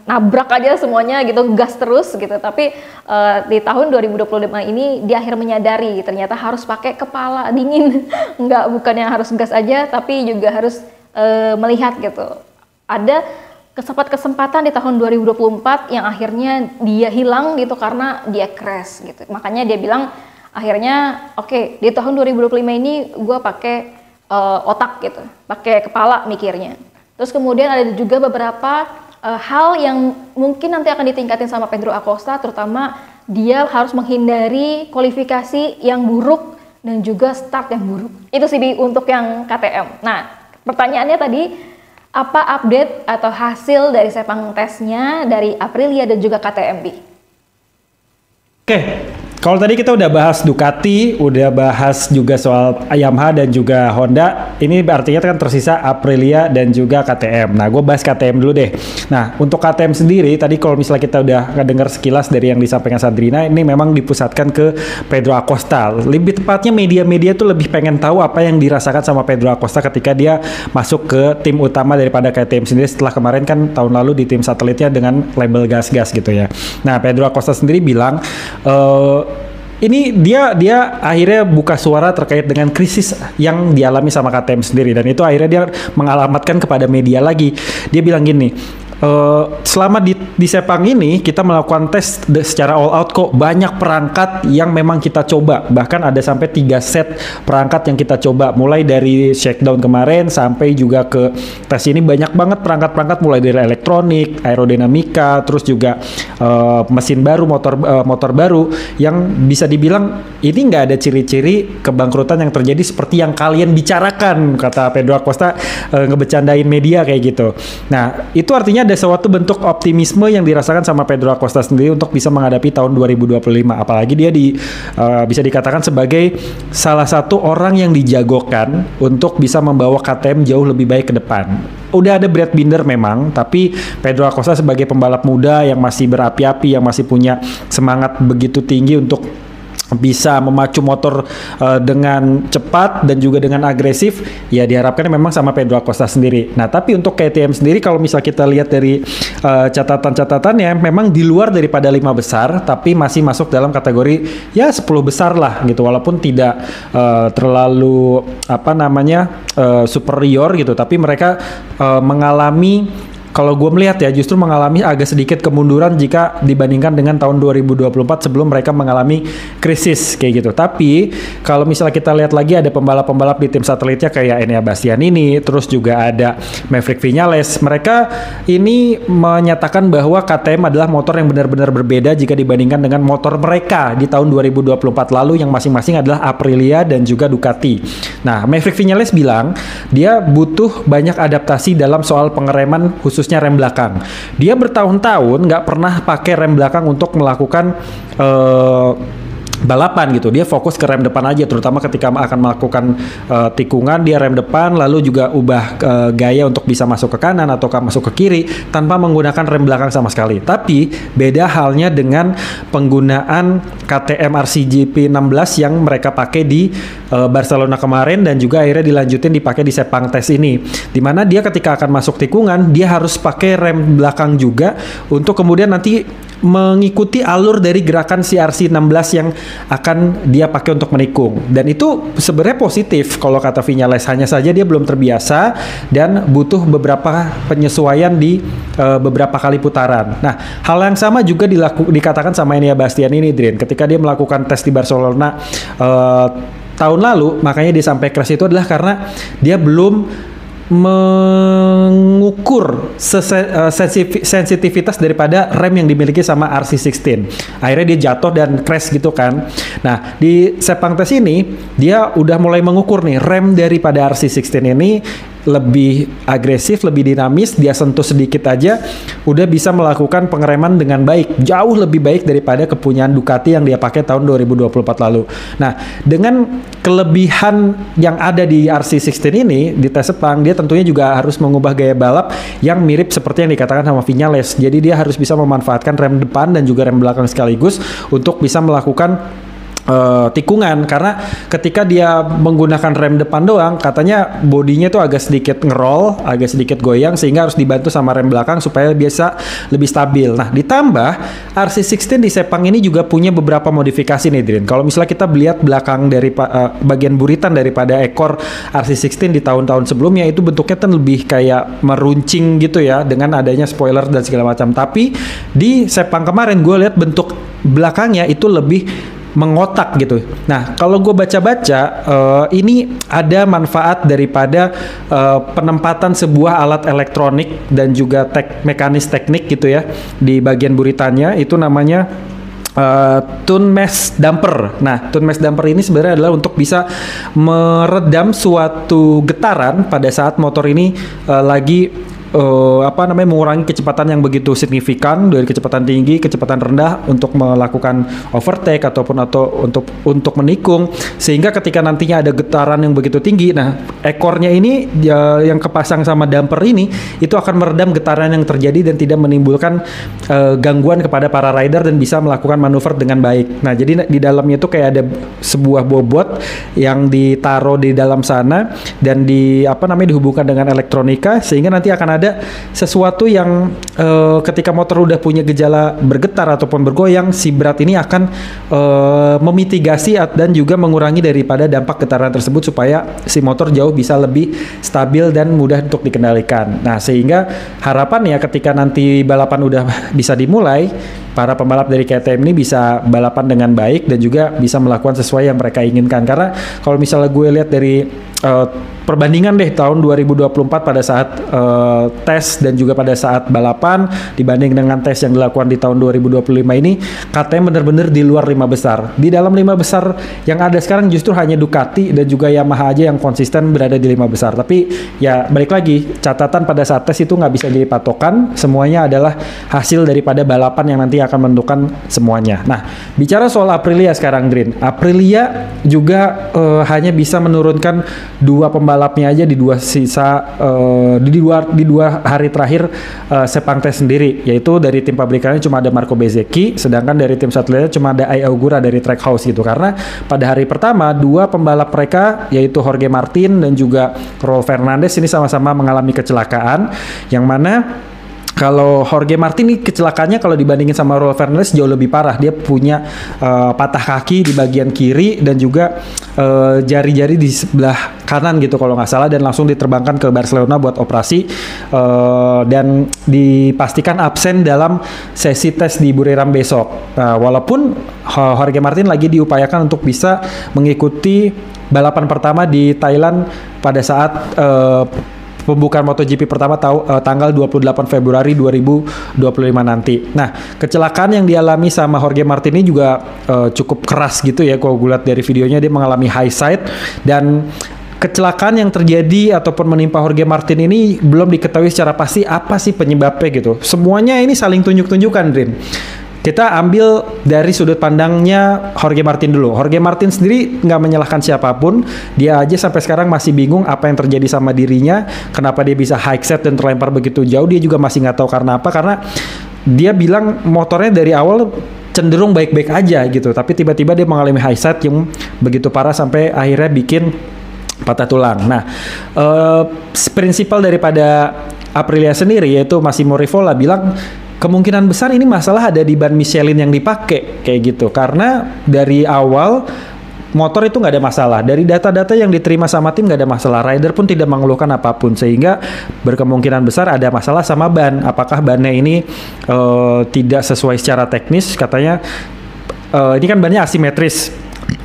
Speaker 1: nabrak aja semuanya gitu, gas terus gitu. Tapi di tahun 2025 ini dia akhirnya menyadari ternyata harus pakai kepala dingin. Bukannya harus gas aja tapi juga harus melihat gitu. Ada kesempatan di tahun 2024 yang akhirnya dia hilang gitu karena dia crash gitu. Makanya dia bilang akhirnya oke, di tahun 2025 ini gue pakai otak gitu, pakai kepala mikirnya. Terus kemudian ada juga beberapa hal yang mungkin nanti akan ditingkatin sama Pedro Acosta, terutama dia harus menghindari kualifikasi yang buruk dan juga start yang buruk. Itu sih untuk yang KTM. Nah, pertanyaannya tadi, apa update atau hasil dari Sepang Testnya dari Aprilia dan juga KTM?
Speaker 2: Oke, kalau tadi kita udah bahas Ducati, udah bahas juga soal Yamaha dan juga Honda, ini artinya kan tersisa Aprilia dan juga KTM. Nah, gue bahas KTM dulu deh. Nah, untuk KTM sendiri, tadi kalau misalnya kita udah dengar sekilas dari yang disampaikan Sadrina, ini memang dipusatkan ke Pedro Acosta. Lebih tepatnya media-media tuh lebih pengen tahu apa yang dirasakan sama Pedro Acosta ketika dia masuk ke tim utama daripada KTM sendiri setelah kemarin kan tahun lalu di tim satelitnya dengan label gas-gas gitu ya. Nah, Pedro Acosta sendiri bilang, ini dia akhirnya buka suara terkait dengan krisis yang dialami sama KTM sendiri, dan itu akhirnya dia mengalamatkan kepada media lagi. Dia bilang gini, selama di Sepang ini kita melakukan tes secara all out kok, banyak perangkat yang memang kita coba, bahkan ada sampai 3 set perangkat yang kita coba, mulai dari shakedown kemarin sampai juga ke tes ini banyak banget perangkat-perangkat, mulai dari elektronik, aerodinamika, terus juga mesin baru, motor baru, yang bisa dibilang ini nggak ada ciri-ciri kebangkrutan yang terjadi seperti yang kalian bicarakan, kata Pedro Acosta ngebecandain media kayak gitu. Nah, itu artinya ada suatu bentuk optimisme yang dirasakan sama Pedro Acosta sendiri untuk bisa menghadapi tahun 2025. Apalagi dia bisa dikatakan sebagai salah satu orang yang dijagokan untuk bisa membawa KTM jauh lebih baik ke depan. Udah ada Brad Binder memang, tapi Pedro Acosta sebagai pembalap muda yang masih berapi-api, yang masih punya semangat begitu tinggi untuk bisa memacu motor dengan cepat dan juga dengan agresif, ya diharapkan memang sama Pedro Acosta sendiri. Nah, tapi untuk KTM sendiri kalau misal kita lihat dari catatan-catatannya, memang di luar daripada 5 besar, tapi masih masuk dalam kategori ya 10 besar lah gitu, walaupun tidak terlalu superior gitu, tapi mereka mengalami, kalau gue melihat ya, justru mengalami agak sedikit kemunduran jika dibandingkan dengan tahun 2024 sebelum mereka mengalami krisis kayak gitu. Tapi kalau misalnya kita lihat lagi, ada pembalap-pembalap di tim satelitnya kayak Enea Bastianini, terus juga ada Maverick Viñales. Mereka ini menyatakan bahwa KTM adalah motor yang benar-benar berbeda jika dibandingkan dengan motor mereka di tahun 2024 lalu yang masing-masing adalah Aprilia dan juga Ducati. Nah, Maverick Viñales bilang dia butuh banyak adaptasi dalam soal pengereman, khususnya rem belakang. Dia bertahun-tahun nggak pernah pakai rem belakang untuk melakukan balapan gitu. Dia fokus ke rem depan aja, terutama ketika akan melakukan tikungan, dia rem depan, lalu juga ubah gaya untuk bisa masuk ke kanan atau masuk ke kiri tanpa menggunakan rem belakang sama sekali. Tapi beda halnya dengan penggunaan KTM RCGP 16 yang mereka pakai di Barcelona kemarin dan juga akhirnya dilanjutin dipakai di Sepang Test ini, dimana dia ketika akan masuk tikungan dia harus pakai rem belakang juga untuk kemudian nanti mengikuti alur dari gerakan CRC 16 yang akan dia pakai untuk menikung. Dan itu sebenarnya positif kalau kata Viñales, hanya saja dia belum terbiasa dan butuh beberapa penyesuaian di beberapa kali putaran. Nah, hal yang sama juga dikatakan sama Enea Bastianini, Drin, ketika dia melakukan tes di Barcelona tahun lalu. Makanya dia sampai crash itu adalah karena dia belum mengukur sensitivitas daripada rem yang dimiliki sama RC16. Akhirnya dia jatuh dan crash gitu kan. Nah, di Sepang Test ini dia udah mulai mengukur nih rem daripada RC16 ini lebih agresif, lebih dinamis. Dia sentuh sedikit aja udah bisa melakukan pengereman dengan baik, jauh lebih baik daripada kepunyaan Ducati yang dia pakai tahun 2024 lalu. Nah, dengan kelebihan yang ada di RC16 ini di tes Sepang, dia tentunya juga harus mengubah gaya balap yang mirip seperti yang dikatakan sama Viñales. Jadi dia harus bisa memanfaatkan rem depan dan juga rem belakang sekaligus untuk bisa melakukan tikungan, karena ketika dia menggunakan rem depan doang, katanya bodinya tuh agak sedikit ngerol, agak sedikit goyang, sehingga harus dibantu sama rem belakang supaya bisa lebih stabil. Nah, ditambah RC16 di Sepang ini juga punya beberapa modifikasi nih, Drin. Kalau misalnya kita lihat belakang dari bagian buritan daripada ekor RC16 di tahun-tahun sebelumnya, itu bentuknya kan lebih kayak meruncing gitu ya, dengan adanya spoiler dan segala macam. Tapi di Sepang kemarin gue lihat bentuk belakangnya itu lebih mengotak gitu. Nah, kalau gue baca-baca, ini ada manfaat daripada penempatan sebuah alat elektronik dan juga mekanis teknik gitu ya di bagian buritannya, itu namanya tune mesh damper. Nah, tune mesh damper ini sebenarnya adalah untuk bisa meredam suatu getaran pada saat motor ini lagi mengurangi kecepatan yang begitu signifikan dari kecepatan tinggi, kecepatan rendah untuk melakukan overtake ataupun untuk menikung, sehingga ketika nantinya ada getaran yang begitu tinggi, nah ekornya ini yang kepasang sama damper ini itu akan meredam getaran yang terjadi dan tidak menimbulkan gangguan kepada para rider dan bisa melakukan manuver dengan baik. Nah, jadi di dalamnya itu kayak ada sebuah bobot yang ditaruh di dalam sana dan dihubungkan dengan elektronika, sehingga nanti akan ada sesuatu yang ketika motor udah punya gejala bergetar ataupun bergoyang, si berat ini akan memitigasi dan juga mengurangi daripada dampak getaran tersebut supaya si motor jauh bisa lebih stabil dan mudah untuk dikendalikan. Nah, sehingga harapan ya ketika nanti balapan udah bisa dimulai, para pembalap dari KTM ini bisa balapan dengan baik dan juga bisa melakukan sesuai yang mereka inginkan. Karena kalau misalnya gue lihat dari perbandingan deh tahun 2024 pada saat tes dan juga pada saat balapan dibanding dengan tes yang dilakukan di tahun 2025 ini, KTM benar-benar di luar 5 besar. Di dalam 5 besar yang ada sekarang justru hanya Ducati dan juga Yamaha aja yang konsisten berada di 5 besar. Tapi ya balik lagi, catatan pada saat tes itu nggak bisa jadi patokan, semuanya adalah hasil daripada balapan yang nanti akan menentukan semuanya. Nah, bicara soal Aprilia sekarang, Drin. Aprilia juga hanya bisa menurunkan 2 pembalapnya aja di 2 sisa di dua hari terakhir Sepang Test sendiri, yaitu dari tim pabrikannya cuma ada Marco Bezzecchi, sedangkan dari tim satelitnya cuma ada Ai Augura dari Trackhouse gitu. Karena pada hari pertama 2 pembalap mereka yaitu Jorge Martin dan juga Raul Fernandez ini sama-sama mengalami kecelakaan, yang mana kalau Jorge Martin ini kecelakaannya kalau dibandingin sama Raul Fernandez jauh lebih parah. Dia punya patah kaki di bagian kiri dan juga jari-jari di sebelah kanan gitu kalau nggak salah, dan langsung diterbangkan ke Barcelona buat operasi dan dipastikan absen dalam sesi tes di Buriram besok. Walaupun Jorge Martin lagi diupayakan untuk bisa mengikuti balapan pertama di Thailand pada saat pembukaan MotoGP pertama tanggal 28 Februari 2025 nanti. Nah, kecelakaan yang dialami sama Jorge Martin ini juga cukup keras gitu ya. Kalau gue lihat dari videonya, dia mengalami high side, dan kecelakaan yang terjadi ataupun menimpa Jorge Martin ini belum diketahui secara pasti apa sih penyebabnya gitu. Semuanya ini saling tunjuk-tunjukkan, Drin. Kita ambil dari sudut pandangnya Jorge Martin dulu. Jorge Martin sendiri nggak menyalahkan siapapun. Dia aja sampai sekarang masih bingung apa yang terjadi sama dirinya. Kenapa dia bisa high set dan terlempar begitu jauh. Dia juga masih nggak tahu karena apa. Karena dia bilang motornya dari awal cenderung baik-baik aja gitu. Tapi tiba-tiba dia mengalami high set yang begitu parah sampai akhirnya bikin patah tulang. Nah, prinsipal daripada Aprilia sendiri yaitu Massimo Rivola bilang kemungkinan besar ini masalah ada di ban Michelin yang dipakai kayak gitu, karena dari awal motor itu nggak ada masalah. Dari data-data yang diterima sama tim nggak ada masalah, rider pun tidak mengeluhkan apapun, sehingga berkemungkinan besar ada masalah sama ban. Apakah bannya ini tidak sesuai secara teknis? Katanya ini kan bannya asimetris,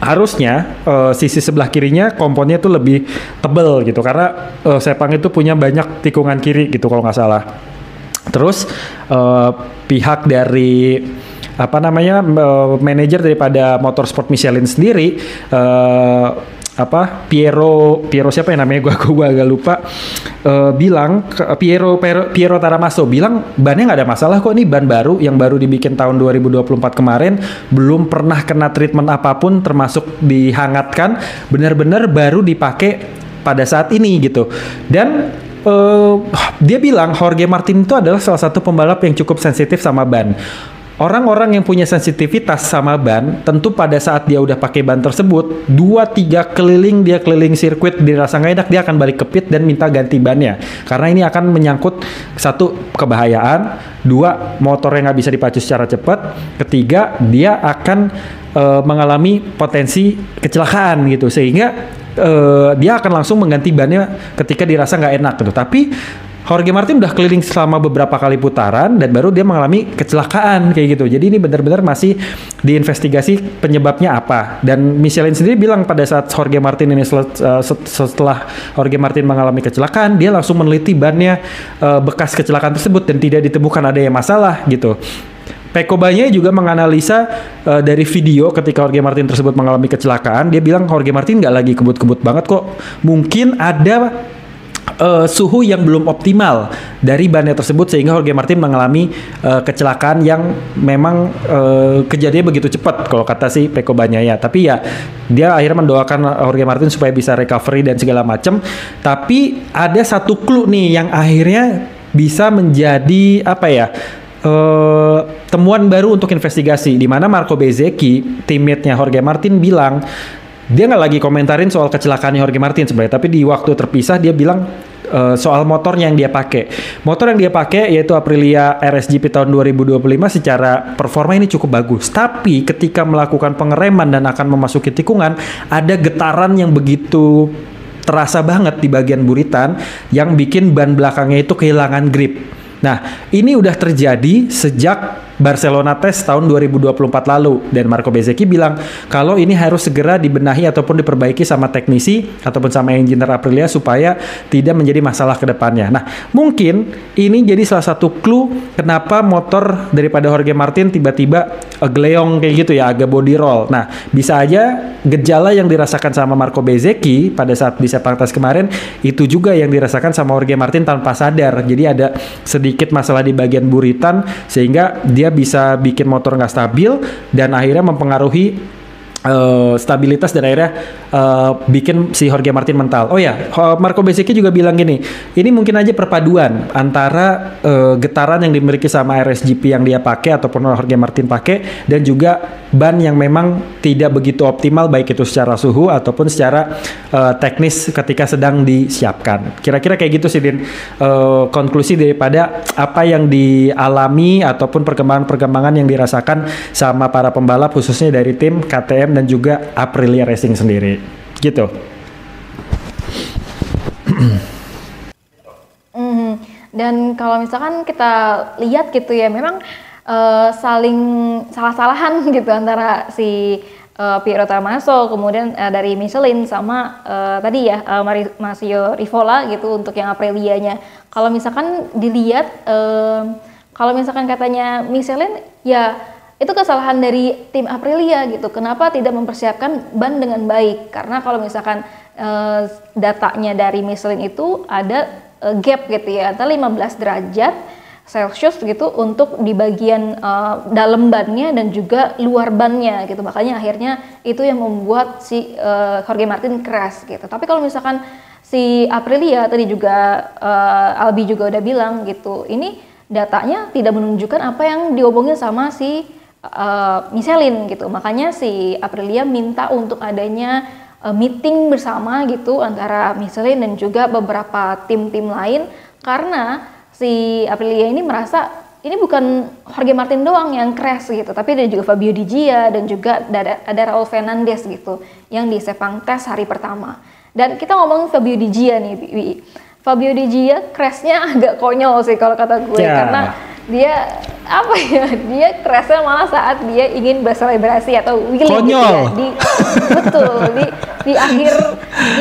Speaker 2: harusnya sisi sebelah kirinya komponnya itu lebih tebal gitu, karena Sepang itu punya banyak tikungan kiri gitu kalau nggak salah. Terus pihak dari manajer daripada Motorsport Michelin sendiri Piero siapa yang namanya gua agak lupa, bilang Piero Taramasso bilang bannya nggak ada masalah kok, ini ban baru yang baru dibikin tahun 2024 kemarin, belum pernah kena treatment apapun termasuk dihangatkan, benar-benar baru dipakai pada saat ini gitu. Dan dia bilang Jorge Martin itu adalah salah satu pembalap yang cukup sensitif sama ban. Orang-orang yang punya sensitivitas sama ban, tentu pada saat dia udah pakai ban tersebut, 2-3 keliling dia keliling sirkuit dirasa nggak enak, dia akan balik ke pit dan minta ganti bannya. Karena ini akan menyangkut 1, kebahayaan, 2, motornya nggak bisa dipacu secara cepat, 3, dia akan mengalami potensi kecelakaan gitu, sehingga dia akan langsung mengganti bannya ketika dirasa nggak enak gitu. Tapi Jorge Martin udah keliling selama beberapa kali putaran dan baru dia mengalami kecelakaan kayak gitu. Jadi ini benar-benar masih diinvestigasi penyebabnya apa. Dan Michelin sendiri bilang pada saat Jorge Martin ini setelah Jorge Martin mengalami kecelakaan, dia langsung meneliti bannya bekas kecelakaan tersebut dan tidak ditemukan ada yang masalah gitu. Pecco Bagnaia juga menganalisa dari video ketika Jorge Martin tersebut mengalami kecelakaan. Dia bilang Jorge Martin nggak lagi kebut-kebut banget kok. Mungkin ada suhu yang belum optimal dari bannya tersebut sehingga Jorge Martin mengalami kecelakaan yang memang kejadiannya begitu cepat kalau kata si Pecco Bagnaia. Tapi ya dia akhirnya mendoakan Jorge Martin supaya bisa recovery dan segala macam. Tapi ada satu clue nih yang akhirnya bisa menjadi temuan baru untuk investigasi, di mana Marco Bezzecchi, teammate-nya Jorge Martin bilang dia nggak lagi komentarin soal kecelakaannya Jorge Martin sebenarnya, tapi di waktu terpisah dia bilang soal motornya yang dia pakai. Motor yang dia pakai yaitu Aprilia RSGP tahun 2025 secara performa ini cukup bagus. Tapi ketika melakukan pengereman dan akan memasuki tikungan, ada getaran yang begitu terasa banget di bagian buritan yang bikin ban belakangnya itu kehilangan grip. Nah, ini udah terjadi sejak Barcelona test tahun 2024 lalu. Dan Marco Bezzecchi bilang kalau ini harus segera dibenahi ataupun diperbaiki sama teknisi ataupun sama engineer Aprilia supaya tidak menjadi masalah ke depannya. Nah, mungkin ini jadi salah satu clue kenapa motor daripada Jorge Martin tiba-tiba geleong kayak gitu ya, agak body roll. Nah, bisa aja gejala yang dirasakan sama Marco Bezzecchi pada saat di Sepang Test kemarin itu juga yang dirasakan sama Jorge Martin tanpa sadar. Jadi ada sedikit masalah di bagian buritan sehingga dia bisa bikin motor nggak stabil dan akhirnya mempengaruhi stabilitas dan akhirnya bikin si Jorge Martin mental. Oh ya, Marco Bezzecchi juga bilang gini, ini mungkin aja perpaduan antara getaran yang dimiliki sama RSGP yang dia pakai ataupun Jorge Martin pakai dan juga ban yang memang tidak begitu optimal baik itu secara suhu ataupun secara teknis ketika sedang disiapkan. Kira-kira kayak gitu sih Din, konklusi daripada apa yang dialami ataupun perkembangan-perkembangan yang dirasakan sama para pembalap khususnya dari tim KTM dan juga Aprilia Racing sendiri gitu.
Speaker 1: Dan kalau misalkan kita lihat gitu ya, memang saling salah-salahan gitu antara si Piero Tommaso kemudian dari Michelin sama tadi ya Marco Rivola gitu untuk yang Aprilianya. Kalau misalkan dilihat kalau misalkan katanya Michelin ya itu kesalahan dari tim Aprilia gitu. Kenapa tidak mempersiapkan ban dengan baik? Karena kalau misalkan datanya dari Michelin itu ada gap gitu ya, antara 15 derajat Celsius gitu untuk di bagian dalam bannya dan juga luar bannya gitu. Makanya akhirnya itu yang membuat si Jorge Martin crash gitu. Tapi kalau misalkan si Aprilia tadi juga Albi juga udah bilang gitu, ini datanya tidak menunjukkan apa yang diomongin sama si Michelin gitu. Makanya si Aprilia minta untuk adanya meeting bersama gitu antara Michelin dan juga beberapa tim-tim lain, karena si Aprilia ini merasa ini bukan Jorge Martin doang yang crash gitu, tapi ada juga Fabio Di Gia dan juga ada Raul Fernandez gitu yang di Sepang Test hari pertama. Dan kita ngomong Fabio Di Gia nih, Fabio Di Gia crashnya agak konyol sih kalau kata gue, karena dia apa ya, dia crashnya malah saat dia ingin berselebrasi atau wheeling gitu ya, di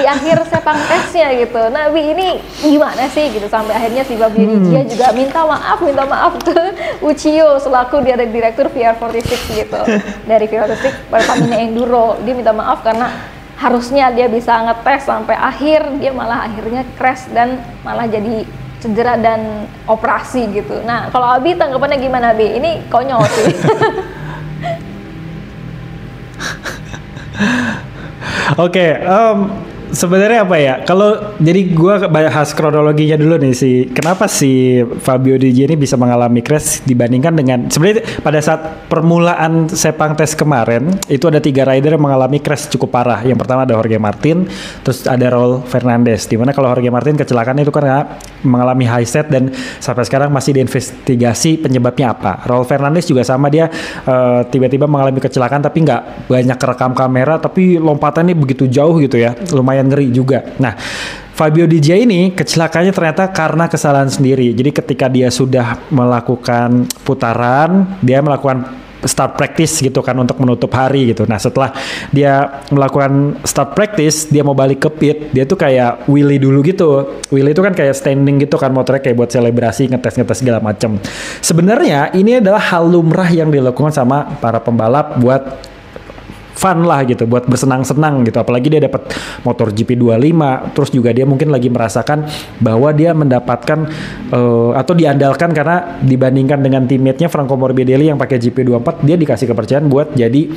Speaker 1: akhir Sepang Testnya gitu. Nah, ini gimana sih gitu, sampai akhirnya si Fabio Di Gia juga minta maaf ke Uchiyo selaku dia ada direktur VR46 gitu dari VR46 Pertamina Enduro. Dia minta maaf karena harusnya dia bisa ngetes sampai akhir, dia malah akhirnya crash dan malah jadi cedera dan operasi gitu. Nah, kalau Abi tanggapannya gimana, Abi? Ini konyol sih.
Speaker 2: Oke, sebenarnya apa ya? Kalau jadi gue bahas kronologinya dulu nih sih. Kenapa si Fabio Di Gia ini bisa mengalami crash dibandingkan dengan sebenarnya pada saat permulaan Sepang Test kemarin itu ada 3 rider yang mengalami crash cukup parah. Yang pertama ada Jorge Martin, terus ada Raul Fernandez. Dimana kalau Jorge Martin kecelakaan itu karena mengalami high set dan sampai sekarang masih diinvestigasi penyebabnya apa. Raul Fernandez juga sama, dia tiba-tiba mengalami kecelakaan tapi nggak banyak kerekam kamera, tapi lompatannya begitu jauh gitu ya, lumayan ngeri juga. Nah, Fabio Di Gia ini kecelakaannya ternyata karena kesalahan sendiri. Jadi ketika dia sudah melakukan putaran, dia melakukan start practice gitu kan untuk menutup hari gitu. Nah, setelah dia melakukan start practice, dia mau balik ke pit, dia tuh kayak wheelie dulu gitu. Wheelie itu kan kayak standing gitu kan, motornya kayak buat selebrasi, ngetes segala macem. Sebenarnya ini adalah hal lumrah yang dilakukan sama para pembalap buat fun lah gitu, buat bersenang-senang gitu. Apalagi dia dapat motor GP25, terus juga dia mungkin lagi merasakan bahwa dia mendapatkan atau diandalkan karena dibandingkan dengan teammate-nya Franco Morbidelli yang pakai GP24, dia dikasih kepercayaan buat jadi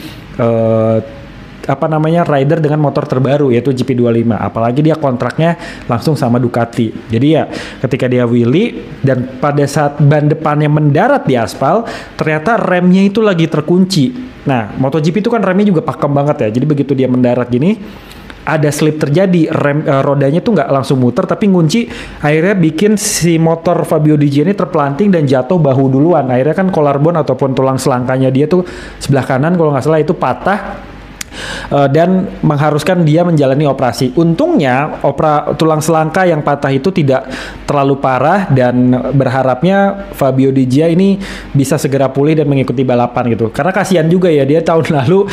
Speaker 2: rider dengan motor terbaru yaitu GP25. Apalagi dia kontraknya langsung sama Ducati. Jadi ya ketika dia wheelie dan pada saat ban depannya mendarat di aspal, ternyata remnya itu lagi terkunci. Nah, MotoGP itu kan remnya juga pakem banget ya. Jadi begitu dia mendarat gini, ada slip terjadi, rodanya tuh nggak langsung muter tapi ngunci, akhirnya bikin si motor Fabio Di Gia ini terpelanting dan jatuh bahu duluan. Akhirnya kan collarbone ataupun tulang selangkanya dia tuh sebelah kanan kalau nggak salah itu patah. dan mengharuskan dia menjalani operasi. Untungnya tulang selangka yang patah itu tidak terlalu parah dan berharapnya Fabio Di Gia ini bisa segera pulih dan mengikuti balapan gitu. Karena kasihan juga ya, dia tahun lalu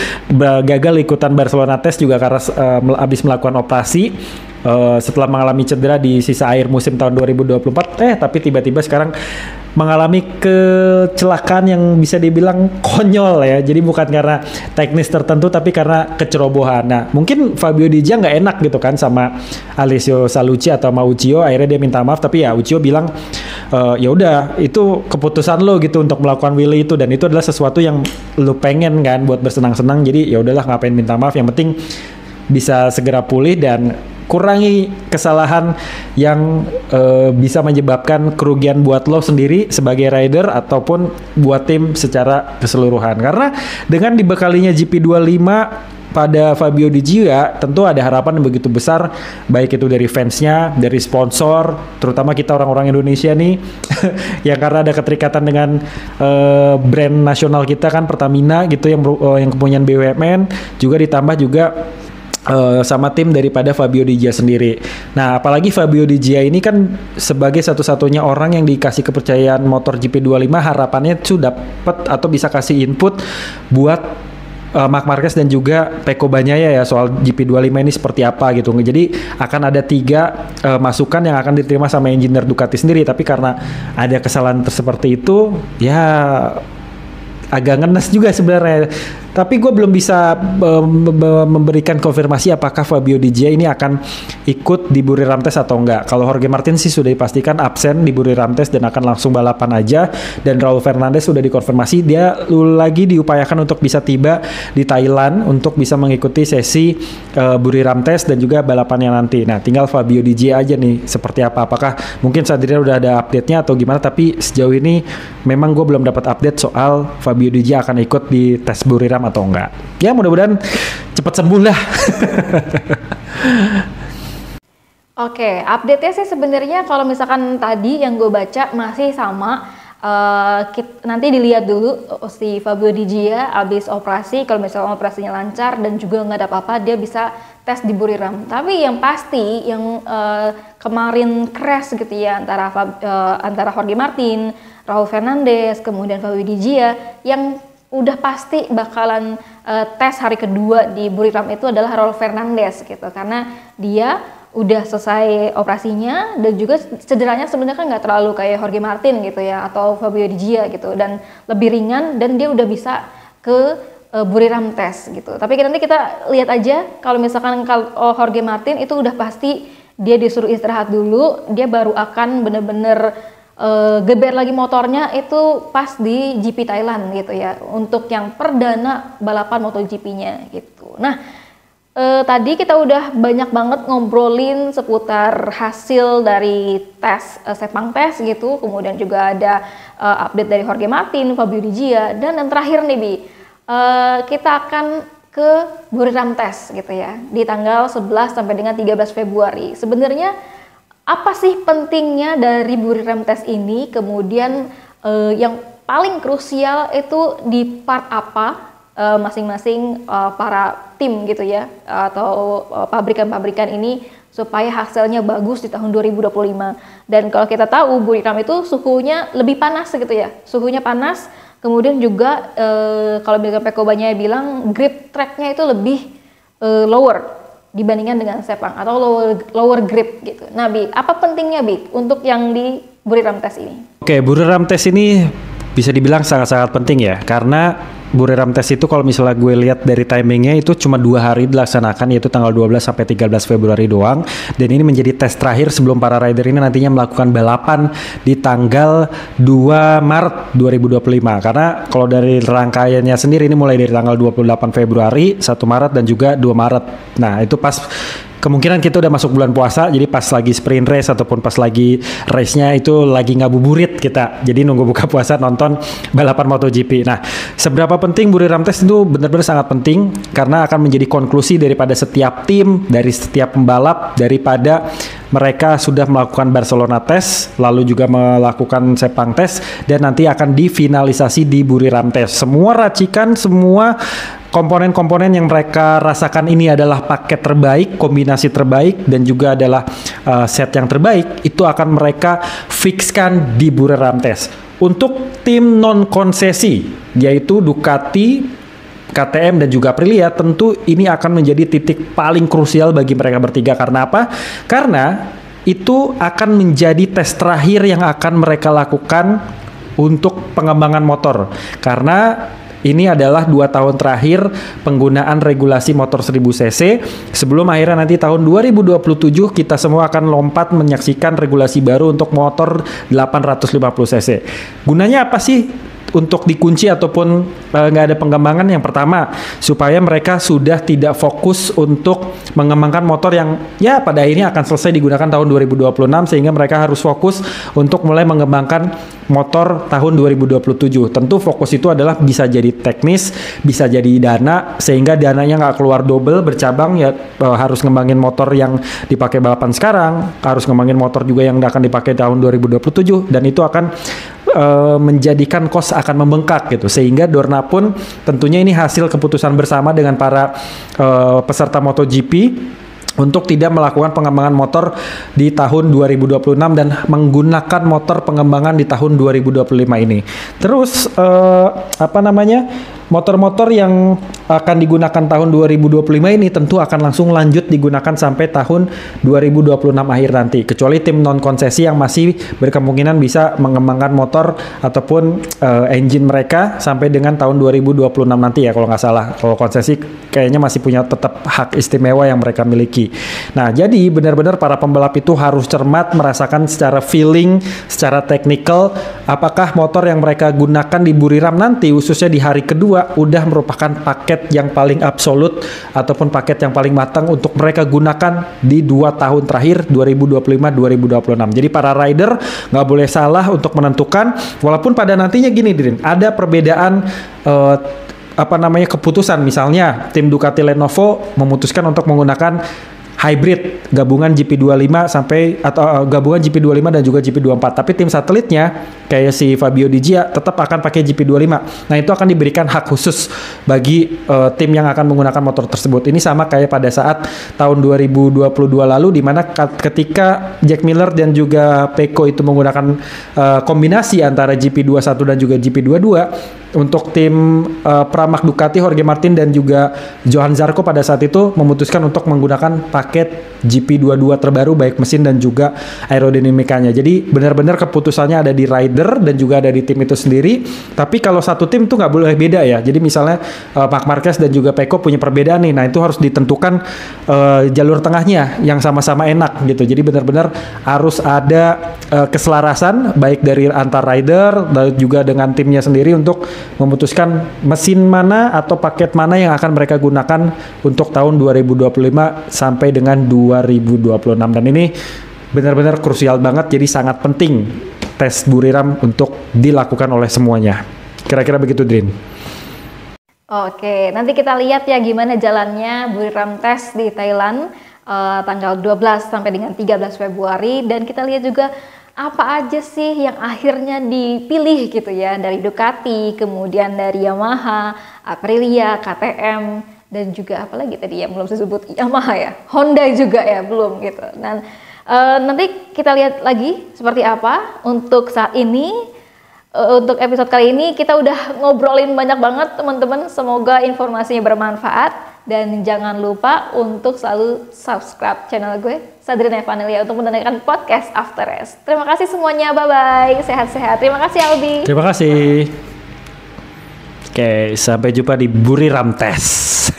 Speaker 2: gagal ikutan Barcelona Test juga karena habis melakukan operasi. Setelah mengalami cedera di sisa akhir musim tahun 2024, tapi tiba-tiba sekarang mengalami kecelakaan yang bisa dibilang konyol ya. Jadi bukan karena teknis tertentu, tapi karena kecerobohan. Nah, mungkin Fabio Di Gia nggak enak gitu kan sama Alessio Salucci atau sama Uccio. Akhirnya dia minta maaf, tapi ya Uccio bilang ya udah, itu keputusan lo gitu untuk melakukan wheelie itu, dan itu adalah sesuatu yang lo pengen kan buat bersenang-senang. Jadi ya udahlah, ngapain minta maaf, yang penting bisa segera pulih dan kurangi kesalahan yang bisa menyebabkan kerugian buat lo sendiri sebagai rider ataupun buat tim secara keseluruhan. Karena dengan dibekalinya GP25 pada Fabio Di Gia, tentu ada harapan yang begitu besar, baik itu dari fansnya, dari sponsor, terutama kita orang-orang Indonesia nih, yang karena ada keterikatan dengan brand nasional kita kan, Pertamina gitu, yang kepunyaan BUMN, juga ditambah juga sama tim daripada Fabio Di Gia sendiri. Nah, apalagi Fabio Di Gia ini kan sebagai satu-satunya orang yang dikasih kepercayaan motor GP25, harapannya tuh dapat atau bisa kasih input buat Marc Marquez dan juga Pecco Bagnaia ya, soal GP25 ini seperti apa gitu. Jadi akan ada 3 masukan yang akan diterima sama engineer Ducati sendiri, tapi karena ada kesalahan seperti itu ya agak ngenes juga sebenarnya. Tapi gue belum bisa memberikan konfirmasi apakah Fabio Di Gia ini akan ikut di Buriram Test atau enggak. Kalau Jorge Martin sih sudah dipastikan absen di Buriram Test dan akan langsung balapan aja. Dan Raul Fernandez sudah dikonfirmasi dia lagi diupayakan untuk bisa tiba di Thailand untuk bisa mengikuti sesi Buriram Test dan juga balapannya nanti. Nah, tinggal Fabio Di Gia aja nih seperti apa. Apakah mungkin Sadria udah ada update-nya atau gimana, tapi sejauh ini memang gue belum dapat update soal Fabio Di Gia akan ikut di tes Buriram atau enggak. Ya mudah-mudahan cepat sembuh lah.
Speaker 1: Oke, update-nya sih sebenarnya kalau misalkan tadi yang gue baca masih sama. Nanti dilihat dulu si Fabio Di Gia habis operasi, kalau misalkan operasinya lancar dan juga nggak ada apa-apa, dia bisa tes di Buriram. Tapi yang pasti yang kemarin crash gitu ya antara Jorge Martin, Raul Fernandez, kemudian Fabio Di Gia, yang udah pasti bakalan tes hari kedua di Buriram itu adalah Raul Fernandez gitu, karena dia udah selesai operasinya dan juga cederanya sebenarnya kan nggak terlalu kayak Jorge Martin gitu ya atau Fabio Di Gia gitu, dan lebih ringan dan dia udah bisa ke Buriram Test gitu. Tapi nanti kita lihat aja, kalau misalkan Jorge Martin itu udah pasti dia disuruh istirahat dulu, dia baru akan bener-bener geber lagi motornya itu pas di GP Thailand gitu ya, untuk yang perdana balapan MotoGP-nya gitu. Nah, tadi kita udah banyak banget ngobrolin seputar hasil dari tes Sepang Test gitu, kemudian juga ada update dari Jorge Martin, Fabio Di Gia, dan yang terakhir nih Bi, kita akan ke Buriram Test gitu ya, di tanggal 11 sampai dengan 13 Februari. Sebenarnya apa sih pentingnya dari Buriram Test ini? Kemudian yang paling krusial itu di part apa masing-masing para tim gitu ya, atau pabrikan-pabrikan ini supaya hasilnya bagus di tahun 2025. Dan kalau kita tahu Buriram itu suhunya lebih panas gitu ya, suhunya panas. Kemudian juga kalau Pecco Bagnaia bilang grip tracknya itu lebih lower dibandingkan dengan Sepang atau lower grip gitu. Nah, Bi, apa pentingnya Bi untuk yang di Buriram Test ini? Oke,
Speaker 2: Buriram Test ini bisa dibilang sangat-sangat penting ya, karena Buriram Test itu kalau misalnya gue lihat dari timingnya itu cuma 2 hari dilaksanakan, yaitu tanggal 12 sampai 13 Februari doang, dan ini menjadi tes terakhir sebelum para rider ini nantinya melakukan balapan di tanggal 2 Maret 2025. Karena kalau dari rangkaiannya sendiri ini mulai dari tanggal 28 Februari, 1 Maret dan juga 2 Maret. Nah, itu pas kemungkinan kita udah masuk bulan puasa, jadi pas lagi sprint race ataupun pas lagi race-nya itu lagi ngabuburit kita. Jadi nunggu buka puasa nonton balapan MotoGP. Nah, seberapa penting Buriram Test itu benar-benar sangat penting karena akan menjadi konklusi daripada setiap tim, dari setiap pembalap, daripada mereka sudah melakukan Barcelona Test, lalu juga melakukan Sepang Test, dan nanti akan difinalisasi di Buriram Test. Semua racikan, semua komponen-komponen yang mereka rasakan ini adalah paket terbaik, kombinasi terbaik, dan juga adalah set yang terbaik, itu akan mereka fixkan di Buriram Test. Untuk tim non-konsesi, yaitu Ducati, KTM dan juga Aprilia, tentu ini akan menjadi titik paling krusial bagi mereka bertiga. Karena apa? Karena itu akan menjadi tes terakhir yang akan mereka lakukan untuk pengembangan motor. Karena ini adalah 2 tahun terakhir penggunaan regulasi motor 1000 cc. Sebelum akhirnya nanti tahun 2027 kita semua akan lompat menyaksikan regulasi baru untuk motor 850 cc. Gunanya apa sih? Untuk dikunci ataupun nggak ada pengembangan, yang pertama supaya mereka sudah tidak fokus untuk mengembangkan motor yang ya pada akhirnya akan selesai digunakan tahun 2026, sehingga mereka harus fokus untuk mulai mengembangkan motor tahun 2027. Tentu fokus itu adalah bisa jadi teknis, bisa jadi dana, sehingga dananya nggak keluar double bercabang ya, harus ngembangin motor yang dipakai balapan sekarang, harus ngembangin motor juga yang akan dipakai tahun 2027, dan itu akan menjadikan cost akan membengkak gitu, sehingga Dorna pun tentunya ini hasil keputusan bersama dengan para peserta MotoGP untuk tidak melakukan pengembangan motor di tahun 2026 dan menggunakan motor pengembangan di tahun 2025 ini. Terus motor-motor yang akan digunakan tahun 2025 ini tentu akan langsung lanjut digunakan sampai tahun 2026 akhir nanti, kecuali tim non konsesi yang masih berkemungkinan bisa mengembangkan motor ataupun engine mereka sampai dengan tahun 2026 nanti ya kalau nggak salah. Kalau konsesi kayaknya masih punya tetap hak istimewa yang mereka miliki. Nah, jadi benar-benar para pembalap itu harus cermat merasakan secara feeling, secara teknikal, apakah motor yang mereka gunakan di Buriram nanti, khususnya di hari kedua, udah merupakan paket yang paling absolut ataupun paket yang paling matang untuk mereka gunakan di 2 tahun terakhir 2025-2026. Jadi para rider nggak boleh salah untuk menentukan, walaupun pada nantinya gini Drin, ada perbedaan keputusan. Misalnya tim Ducati Lenovo memutuskan untuk menggunakan hybrid gabungan GP25 atau gabungan GP25 dan juga GP24, tapi tim satelitnya kayak si Fabio Di Gia tetap akan pakai GP25. Nah, itu akan diberikan hak khusus bagi tim yang akan menggunakan motor tersebut. Ini sama kayak pada saat tahun 2022 lalu, di mana ketika Jack Miller dan juga Pecco itu menggunakan kombinasi antara GP21 dan juga GP22, untuk tim Pramac Ducati, Jorge Martin dan juga Johan Zarco pada saat itu memutuskan untuk menggunakan paket GP22 terbaru, baik mesin dan juga aerodinamikanya. Jadi benar-benar keputusannya ada di rider dan juga ada di tim itu sendiri. Tapi kalau satu tim tuh nggak boleh beda ya. Jadi misalnya Marc Marquez dan juga Pecco punya perbedaan nih. Nah, itu harus ditentukan jalur tengahnya yang sama-sama enak gitu. Jadi benar-benar harus ada keselarasan baik dari antar rider dan juga dengan timnya sendiri untuk memutuskan mesin mana atau paket mana yang akan mereka gunakan untuk tahun 2025 sampai dengan 2026. Dan ini benar-benar krusial banget, jadi sangat penting tes Buriram untuk dilakukan oleh semuanya. Kira-kira begitu, Drin.
Speaker 1: Oke, nanti kita lihat ya gimana jalannya Buriram Test di Thailand tanggal 12 sampai dengan 13 Februari, dan kita lihat juga apa aja sih yang akhirnya dipilih gitu ya, dari Ducati, kemudian dari Yamaha, Aprilia, KTM, dan juga apa lagi tadi yang belum saya sebut, Yamaha ya, Honda juga ya belum gitu. Dan nanti kita lihat lagi seperti apa. Untuk saat ini, untuk episode kali ini kita udah ngobrolin banyak banget teman-teman. Semoga informasinya bermanfaat, dan jangan lupa untuk selalu subscribe channel gue Sadrina Evanelia untuk mendengarkan podcast After Race. Terima kasih semuanya, bye-bye, sehat-sehat. Terima kasih Albi.
Speaker 2: Terima kasih. Oke, sampai jumpa di Buriram Test.